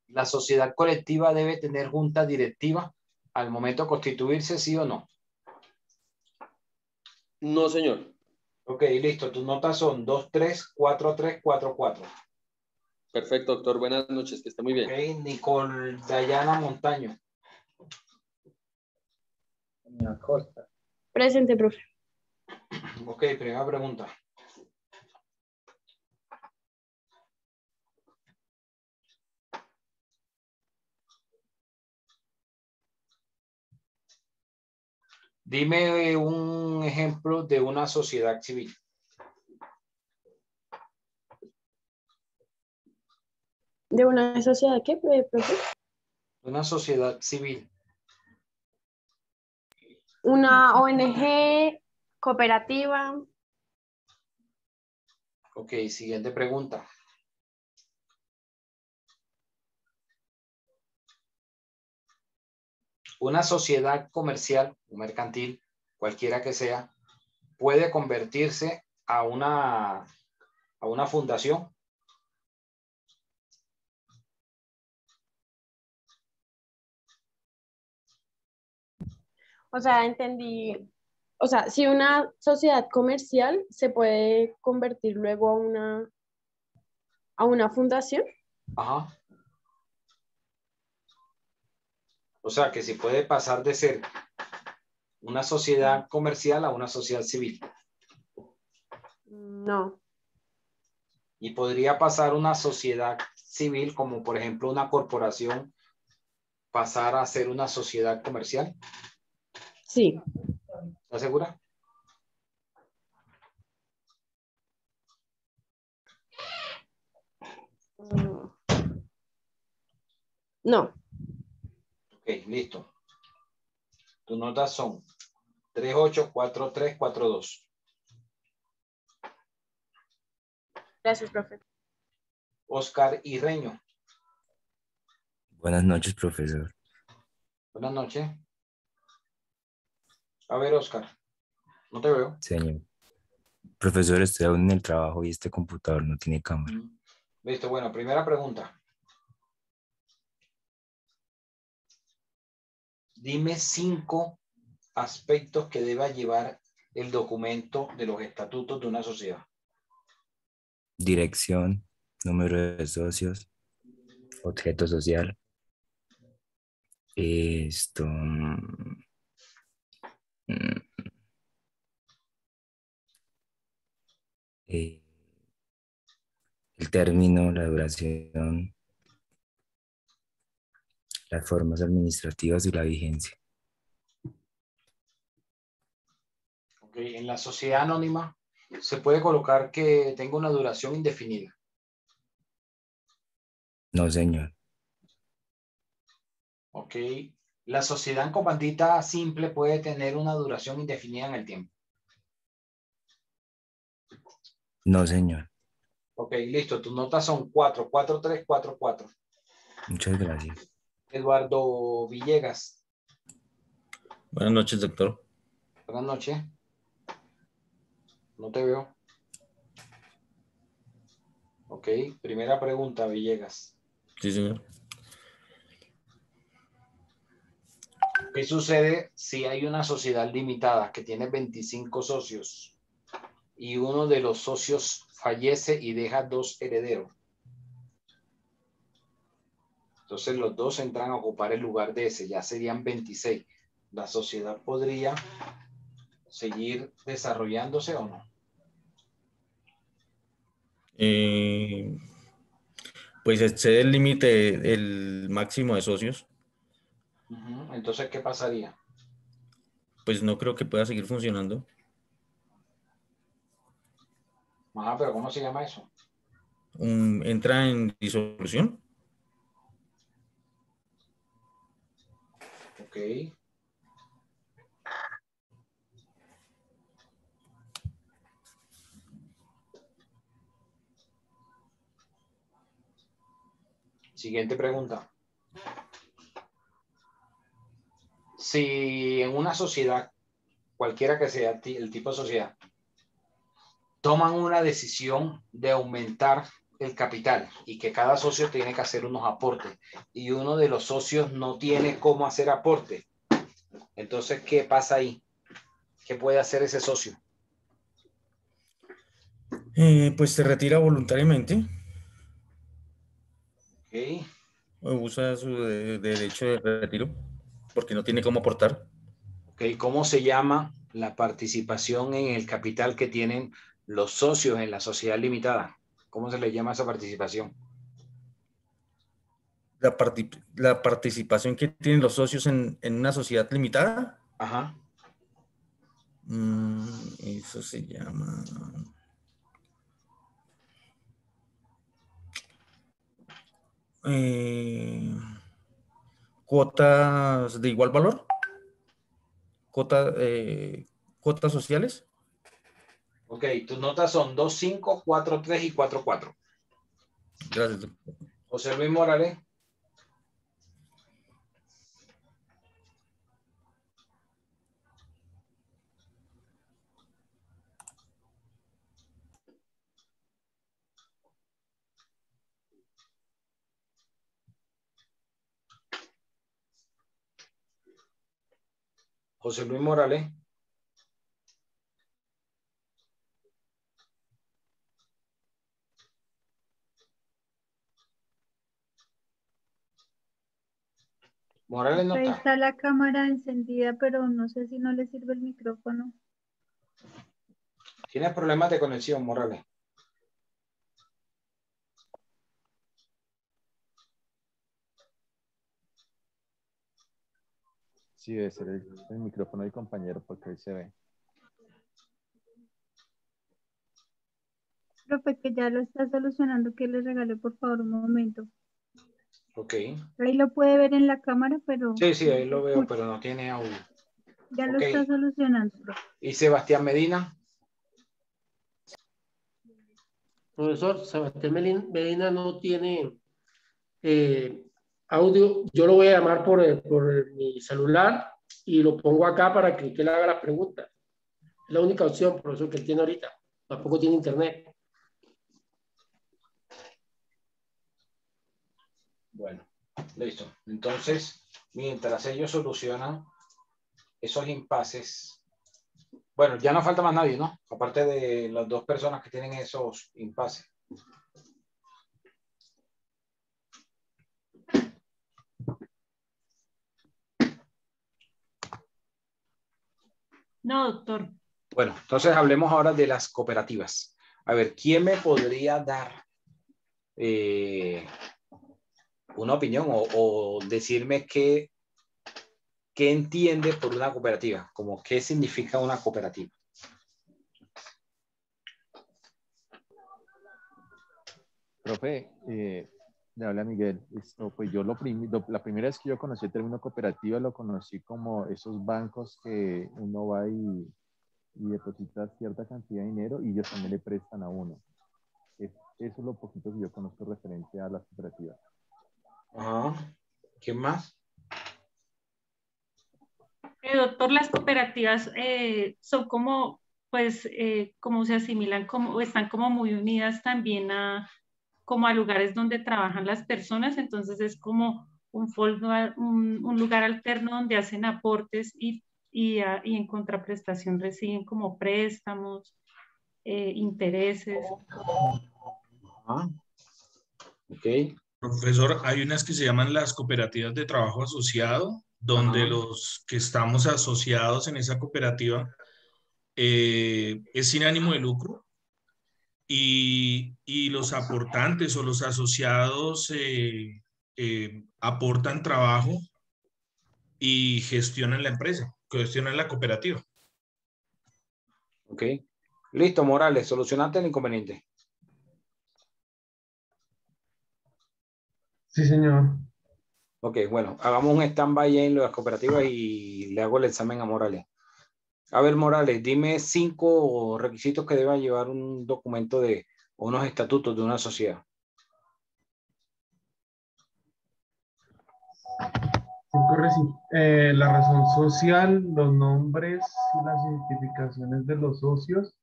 La sociedad colectiva debe tener junta directiva al momento de constituirse, ¿sí o no? No, señor. Ok, listo. Tus notas son 2, 3, 4, 3, 4, 4. Perfecto, doctor. Buenas noches, que esté muy bien. Ok, Nicole Dayana Montaño. Presente, profe. Ok, primera pregunta. Dime un ejemplo de una sociedad civil. ¿De una sociedad qué, profe? Una sociedad civil. Una ONG, cooperativa. Ok, siguiente pregunta. Una sociedad comercial o mercantil, cualquiera que sea, puede convertirse a una fundación. O sea, entendí. O sea, si una sociedad comercial se puede convertir luego a una fundación. Ajá. O sea, que si puede pasar de ser una sociedad comercial a una sociedad civil. No. Y podría pasar una sociedad civil, como por ejemplo una corporación, pasar a ser una sociedad comercial. Sí. ¿Estás segura? No. Ok, listo. Tus notas son 384342. Gracias, profe. Oscar Irreño. Buenas noches, profesor. Buenas noches. A ver, Oscar. No te veo. Señor. Profesor, estoy aún en el trabajo y este computador no tiene cámara. Listo, bueno, primera pregunta. Dime 5 aspectos que deba llevar el documento de los estatutos de una sociedad. Dirección, número de socios, objeto social. Esto. eh, el término, la duración, las formas administrativas y la vigencia. Ok, en la sociedad anónima se puede colocar que tenga una duración indefinida. No, señor. Ok, la sociedad en comandita simple puede tener una duración indefinida en el tiempo. No, señor. Ok, listo, tus notas son 4, 4, 3, 4, 4. Muchas gracias. Eduardo Villegas. Buenas noches, doctor. Buenas noches. No te veo. Ok, primera pregunta, Villegas. Sí, señor. ¿Qué sucede si hay una sociedad limitada que tiene 25 socios y uno de los socios fallece y deja 2 herederos? Entonces los dos entran a ocupar el lugar de ese, ya serían 26. ¿La sociedad podría seguir desarrollándose o no? Pues excede el límite, el máximo de socios. Entonces, ¿qué pasaría? Pues no creo que pueda seguir funcionando. Ajá, pero ¿cómo se llama eso? Entra en disolución. Ok. Siguiente pregunta. Si en una sociedad, cualquiera que sea el tipo de sociedad, toman una decisión de aumentar el capital y que cada socio tiene que hacer unos aportes y uno de los socios no tiene cómo hacer aporte, entonces, ¿qué pasa ahí? ¿Qué puede hacer ese socio? Pues se retira voluntariamente. Okay. O usa su derecho de retiro porque no tiene cómo aportar. Okay. ¿Cómo se llama la participación en el capital que tienen los socios en la sociedad limitada? ¿Cómo se le llama esa participación? La participación que tienen los socios en una sociedad limitada. Ajá. Eso se llama... cuotas de igual valor. Cuotas sociales. Ok, tus notas son 2.5, 4.3 y 4.4. Gracias, doctor. José Luis Morales. José Luis Morales. Morales no Ahí está. está la cámara encendida, pero no sé si no le sirve el micrófono. Tienes problemas de conexión, Morales. Sí, debe ser el micrófono del compañero porque ahí se ve. Profe, que ya lo está solucionando, que le regalé por favor un momento. Ok. Ahí lo puede ver en la cámara, pero Sí, sí, ahí lo veo, pero no tiene audio. ya lo Ok. está solucionando, profe. ¿Y Sebastián Medina? Profesor, Sebastián Medina no tiene audio. Yo lo voy a llamar por mi celular y lo pongo acá para que él haga las preguntas. Es la única opción, profesor, que él tiene ahorita. Tampoco tiene internet. Bueno, listo. Entonces, mientras ellos solucionan esos impases, bueno, ya no falta más nadie, ¿no? Aparte de las dos personas que tienen esos impases. No, doctor. Bueno, entonces hablemos ahora de las cooperativas. A ver, ¿quién me podría dar una opinión o decirme qué entiende por una cooperativa? Como qué significa una cooperativa. Profe, le habla Miguel. Pues yo la primera vez que yo conocí el término cooperativa lo conocí como esos bancos que uno va y deposita cierta cantidad de dinero y ellos también le prestan a uno. Eso es lo poquito que yo conozco referente a las cooperativas. Ajá. ¿Quién más? Doctor, las cooperativas son como, pues, como se asimilan, como están como muy unidas también como a lugares donde trabajan las personas, entonces es como un lugar alterno donde hacen aportes y en contraprestación reciben como préstamos, intereses. Ah, ok. Profesor, hay unas que se llaman las cooperativas de trabajo asociado, donde los que estamos asociados en esa cooperativa es sin ánimo de lucro y los aportantes o los asociados aportan trabajo y gestionan la empresa, gestionan la cooperativa. Ok. Listo, Morales, solucionaste el inconveniente. Sí, señor. Ok, bueno, hagamos un stand-by en las cooperativas y le hago el examen a Morales. A ver, Morales, dime 5 requisitos que deba llevar un documento de unos estatutos de una sociedad. 5 la razón social, los nombres y las identificaciones de los socios,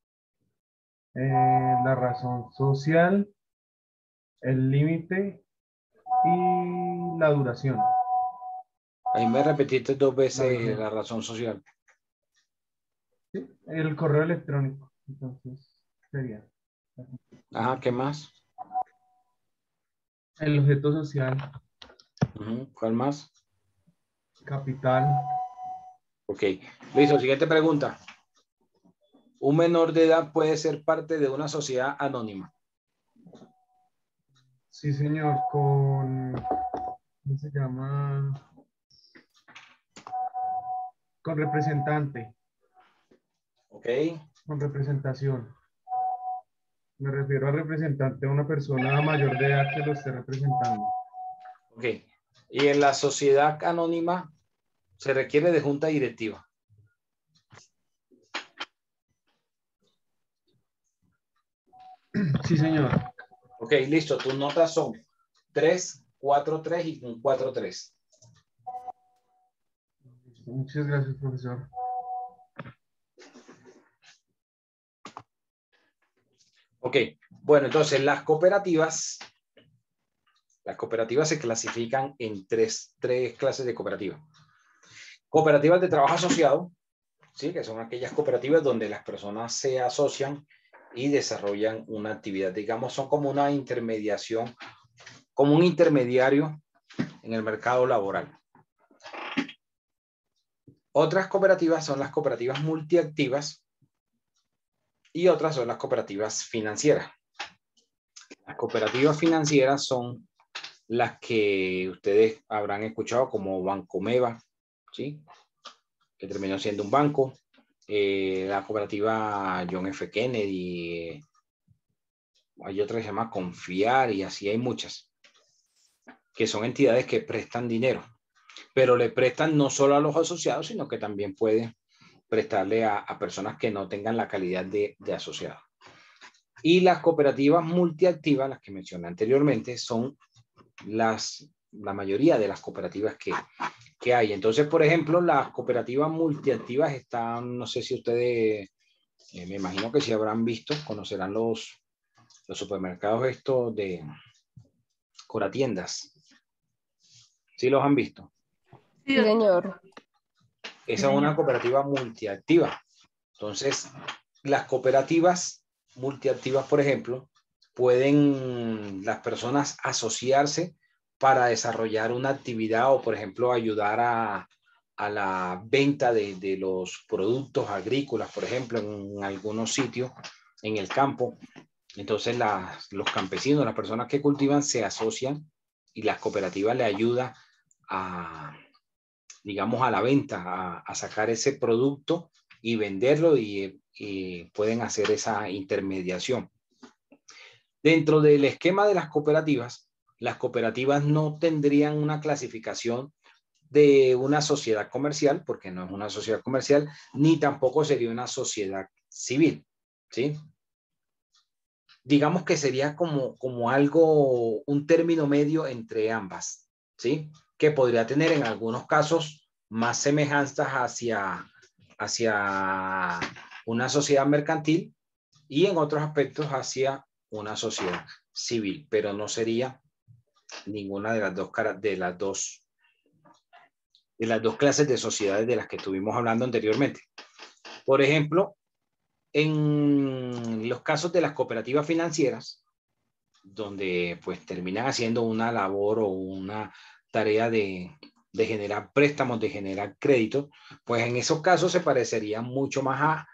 la razón social, el límite y la duración. Ahí me repetiste 2 veces la razón social. Sí, el correo electrónico, entonces sería. Ajá, ¿qué más? El objeto social. ¿Cuál más? Capital. Ok, listo. Siguiente pregunta. ¿Un menor de edad puede ser parte de una sociedad anónima? Sí, señor, ¿cómo se llama? Con representante. Ok. Con representación. Me refiero a representante a una persona mayor de edad que lo esté representando. Ok. Y en la sociedad anónima se requiere de junta directiva. Sí, señor. Ok, listo. Tus notas son 3, 4, 3 y un 4, 3. Muchas gracias, profesor. Ok, bueno, entonces las cooperativas se clasifican en tres clases de cooperativas. Cooperativas de trabajo asociado, ¿sí? Que son aquellas cooperativas donde las personas se asocian y desarrollan una actividad. Digamos, son como una intermediación, como un intermediario en el mercado laboral. Otras cooperativas son las cooperativas multiactivas y otras son las cooperativas financieras. Las cooperativas financieras son las que ustedes habrán escuchado como Bancomeva, ¿sí? Que terminó siendo un banco. La cooperativa John F. Kennedy, hay otra que se llama Confiar y así hay muchas, que son entidades que prestan dinero, pero le prestan no solo a los asociados, sino que también pueden prestarle a personas que no tengan la calidad de asociado. Y las cooperativas multiactivas, las que mencioné anteriormente, son la mayoría de las cooperativas que hay. Entonces, por ejemplo, las cooperativas multiactivas están, no sé si ustedes, me imagino que si habrán visto, conocerán los supermercados estos de Coratiendas. ¿Sí los han visto? Sí, señor. Esa es una cooperativa multiactiva. Entonces, las cooperativas multiactivas, por ejemplo, pueden las personas asociarse para desarrollar una actividad o, por ejemplo, ayudar a la venta de los productos agrícolas, por ejemplo, en algunos sitios, en el campo. Entonces, los campesinos, las personas que cultivan, se asocian y las cooperativas le ayudan a, digamos, a la venta, a sacar ese producto y venderlo y pueden hacer esa intermediación. Dentro del esquema de las cooperativas no tendrían una clasificación de una sociedad comercial, porque no es una sociedad comercial, ni tampoco sería una sociedad civil, ¿sí? Digamos que sería como algo, un término medio entre ambas, ¿sí? Que podría tener en algunos casos más semejanzas hacia una sociedad mercantil y en otros aspectos hacia una sociedad civil, pero no sería ninguna de las dos clases de sociedades de las que estuvimos hablando anteriormente. Por ejemplo, en los casos de las cooperativas financieras, donde pues terminan haciendo una labor o una tarea de generar préstamos, de generar crédito, pues en esos casos se parecerían mucho más a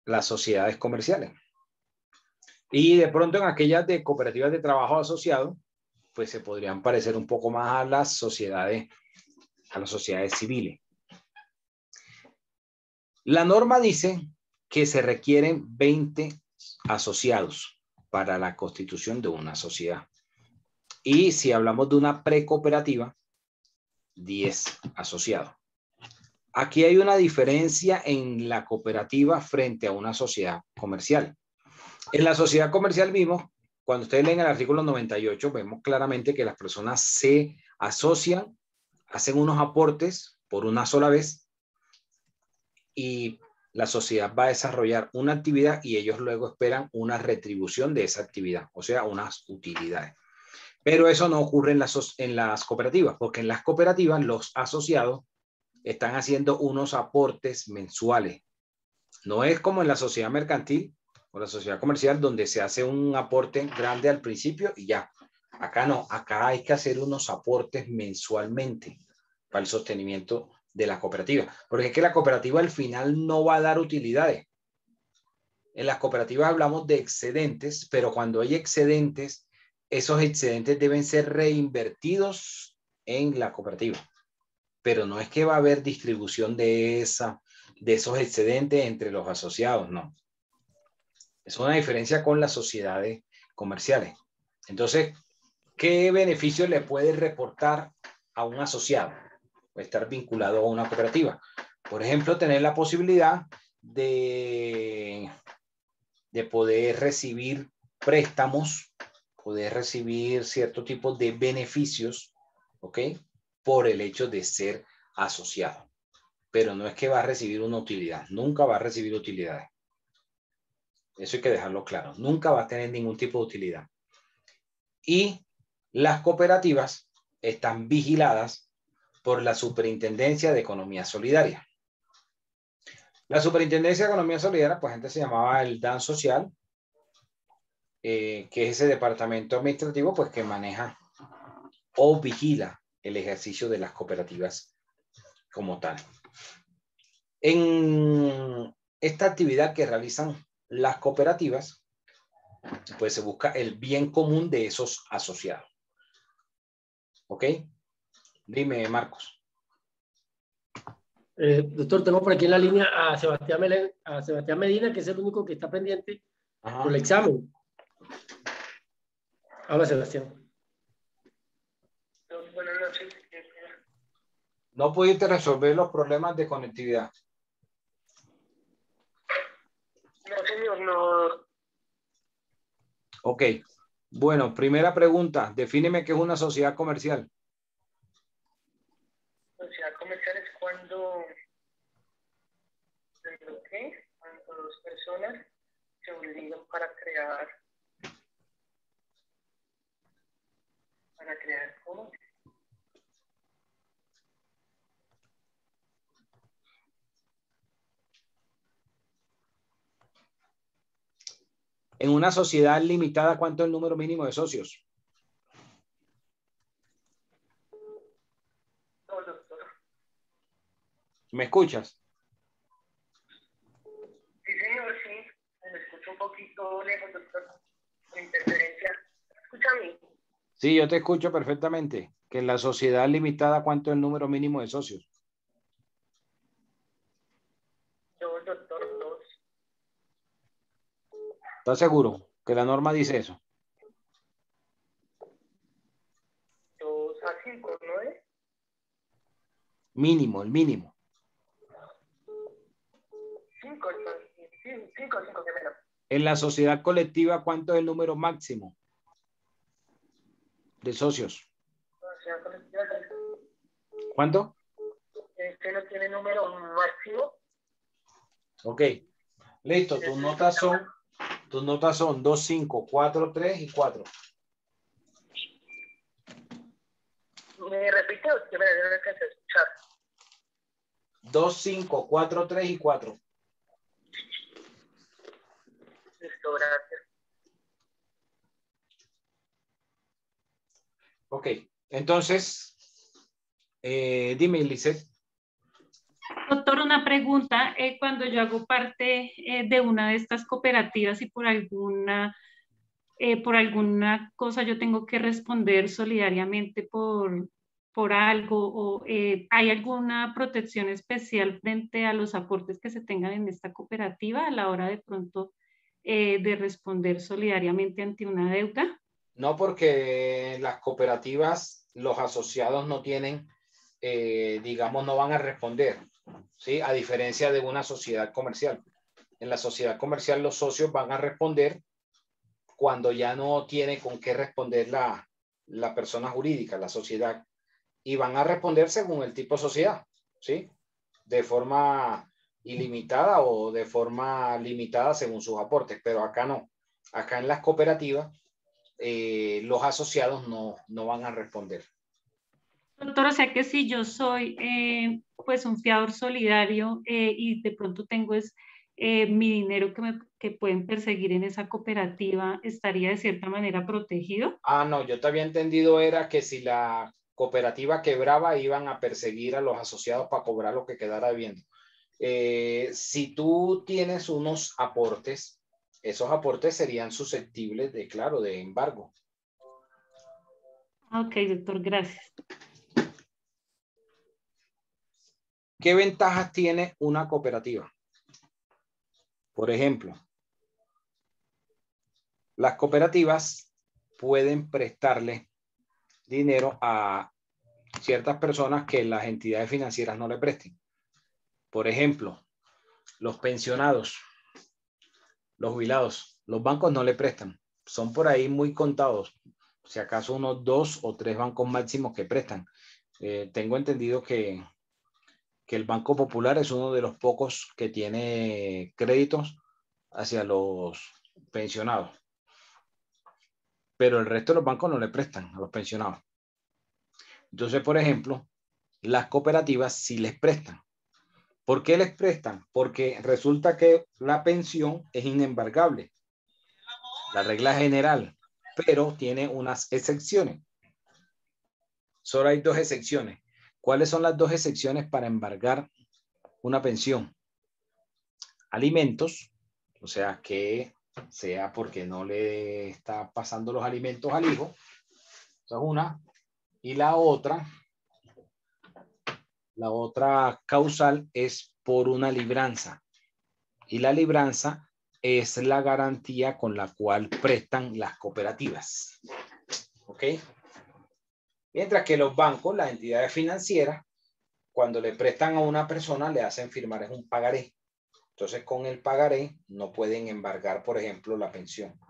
las sociedades comerciales. Y de pronto en aquellas de cooperativas de trabajo asociado, pues se podrían parecer un poco más a las sociedades civiles. La norma dice que se requieren 20 asociados para la constitución de una sociedad. Y si hablamos de una precooperativa, 10 asociados. Aquí hay una diferencia en la cooperativa frente a una sociedad comercial. En la sociedad comercial vimos, cuando ustedes leen el artículo 98, vemos claramente que las personas se asocian, hacen unos aportes por una sola vez y la sociedad va a desarrollar una actividad y ellos luego esperan una retribución de esa actividad, o sea, unas utilidades. Pero eso no ocurre en las cooperativas, porque en las cooperativas los asociados están haciendo unos aportes mensuales. No es como en la sociedad mercantil o la sociedad comercial donde se hace un aporte grande al principio y ya. Acá no, acá hay que hacer unos aportes mensualmente para el sostenimiento de la cooperativa. Porque es que la cooperativa al final no va a dar utilidades. En las cooperativas hablamos de excedentes, pero cuando hay excedentes, esos excedentes deben ser reinvertidos en la cooperativa. Pero no es que va a haber distribución de esos excedentes entre los asociados, no. Es una diferencia con las sociedades comerciales. Entonces, ¿qué beneficio le puede reportar a un asociado? Puede estar vinculado a una cooperativa. Por ejemplo, tener la posibilidad de poder recibir préstamos, poder recibir cierto tipo de beneficios, ¿ok? Por el hecho de ser asociado. Pero no es que va a recibir una utilidad, nunca va a recibir utilidades. Eso hay que dejarlo claro, nunca va a tener ningún tipo de utilidad. Y las cooperativas están vigiladas por la Superintendencia de Economía Solidaria. La Superintendencia de Economía Solidaria, pues antes se llamaba el DAN Social, que es ese departamento administrativo, pues que maneja o vigila el ejercicio de las cooperativas como tal. En esta actividad que realizan las cooperativas, pues se busca el bien común de esos asociados. ¿Ok? Dime, Marcos. Doctor, tengo por aquí en la línea a Sebastián Medina, que es el único que está pendiente por el examen. Habla, Sebastián. Buenas noches. ¿No pudiste resolver los problemas de conectividad? No, señor, no. Ok. Bueno, primera pregunta. Defíneme qué es una sociedad comercial. Sociedad comercial es cuando dos personas se obligan para crear ¿cómo? En una sociedad limitada, ¿cuánto es el número mínimo de socios? No, doctor. ¿Me escuchas? Sí, señor, sí. Me escucho un poquito lejos, doctor. Por interferencia. Escúchame. Sí, yo te escucho perfectamente. Que en la sociedad limitada, ¿cuánto es el número mínimo de socios? Dos, doctor, dos. ¿Estás seguro que la norma dice eso? 2 a 5, ¿no es? Mínimo, el mínimo. 5, qué menos. En la sociedad colectiva, ¿cuánto es el número máximo de socios? ¿Cuánto? Este no tiene número máximo. Ok. Listo. Tus notas son 2, 5, 4, 3 y 4. ¿Me repite? Que me no alcancé a escuchar. 2, 5, 4, 3 y 4. Listo, gracias. Ok. Entonces, dime, Lisette. Doctor, una pregunta. Cuando yo hago parte de una de estas cooperativas y por alguna cosa yo tengo que responder solidariamente por algo o ¿hay alguna protección especial frente a los aportes que se tengan en esta cooperativa a la hora de pronto de responder solidariamente ante una deuda? No, porque las cooperativas, los asociados no tienen, digamos, no van a responder, ¿sí? A diferencia de una sociedad comercial. En la sociedad comercial los socios van a responder cuando ya no tiene con qué responder la persona jurídica, la sociedad, y van a responder según el tipo de sociedad, ¿sí? De forma ilimitada o de forma limitada según sus aportes, pero acá no. Acá en las cooperativas los asociados no van a responder. Doctor, o sea que si yo soy pues un fiador solidario y de pronto tengo mi dinero que pueden perseguir en esa cooperativa, ¿estaría de cierta manera protegido? Ah, no, yo te había entendido era que si la cooperativa quebraba iban a perseguir a los asociados para cobrar lo que quedara debiendo. Si tú tienes unos aportes, esos aportes serían susceptibles de, claro, de embargo. Ok, doctor, gracias. ¿Qué ventajas tiene una cooperativa? Por ejemplo, las cooperativas pueden prestarle dinero a ciertas personas que las entidades financieras no le presten. Por ejemplo, los pensionados, los jubilados, los bancos no le prestan. son por ahí muy contados. Si acaso unos 2 o 3 bancos máximos que prestan. Tengo entendido que el Banco Popular es uno de los pocos que tiene créditos hacia los pensionados. Pero el resto de los bancos no le prestan a los pensionados. Entonces, por ejemplo, las cooperativas sí les prestan. ¿Por qué les prestan? Porque resulta que la pensión es inembargable. La regla general, pero tiene unas excepciones. Solo hay 2 excepciones. ¿Cuáles son las 2 excepciones para embargar una pensión? Alimentos, o sea, que sea porque no le está pasando los alimentos al hijo. Esa es una. Y la otra causal es por una libranza. Y la libranza es la garantía con la cual prestan las cooperativas. ¿Ok? Mientras que los bancos, las entidades financieras, cuando le prestan a una persona, le hacen firmar es un pagaré. Entonces, con el pagaré no pueden embargar, por ejemplo, la pensión.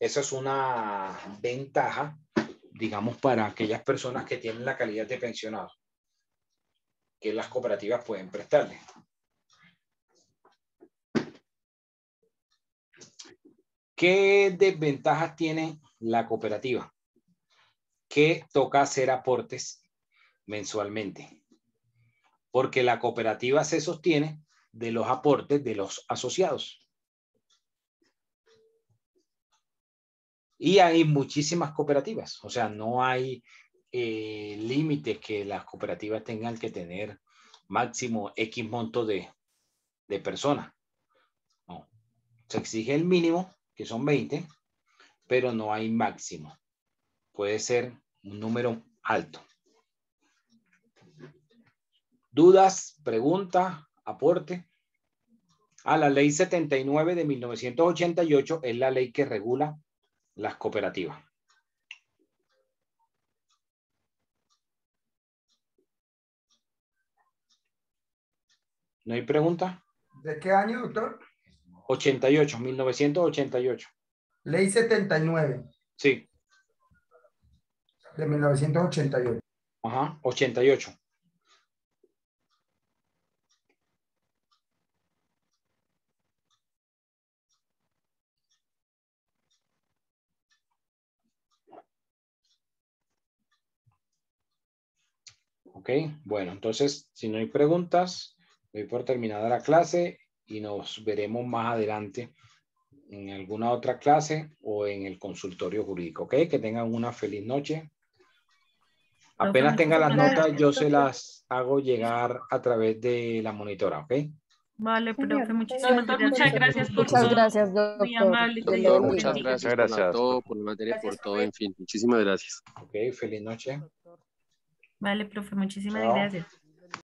Eso es una ventaja, digamos, para aquellas personas que tienen la calidad de pensionados, que las cooperativas pueden prestarle. ¿Qué desventajas tiene la cooperativa? Que toca hacer aportes mensualmente, porque la cooperativa se sostiene de los aportes de los asociados. Y hay muchísimas cooperativas, o sea, no hay límite que las cooperativas tengan que tener máximo X monto de personas. No. Se exige el mínimo, que son 20, pero no hay máximo. Puede ser un número alto. ¿Dudas, preguntas, aporte? La ley 79 de 1988 es la ley que regula las cooperativas. ¿No hay pregunta? ¿De qué año, doctor? 88, 1988. Ley 79. Sí. De 1988. Ajá, 88. Ok, bueno, entonces, si no hay preguntas, doy por terminada la clase y nos veremos más adelante en alguna otra clase o en el consultorio jurídico. Ok, que tengan una feliz noche. Apenas tenga las notas, yo se las hago llegar a través de la monitora, ¿ok? Vale, profe, muchísimas gracias. Muchas gracias por Muchas todo. gracias, doctor. Muy amable. Doctor, muchas gracias por la todo, por la materia, por todo, en fin. Muchísimas gracias. Ok, feliz noche. Vale, profe, muchísimas Chao. gracias.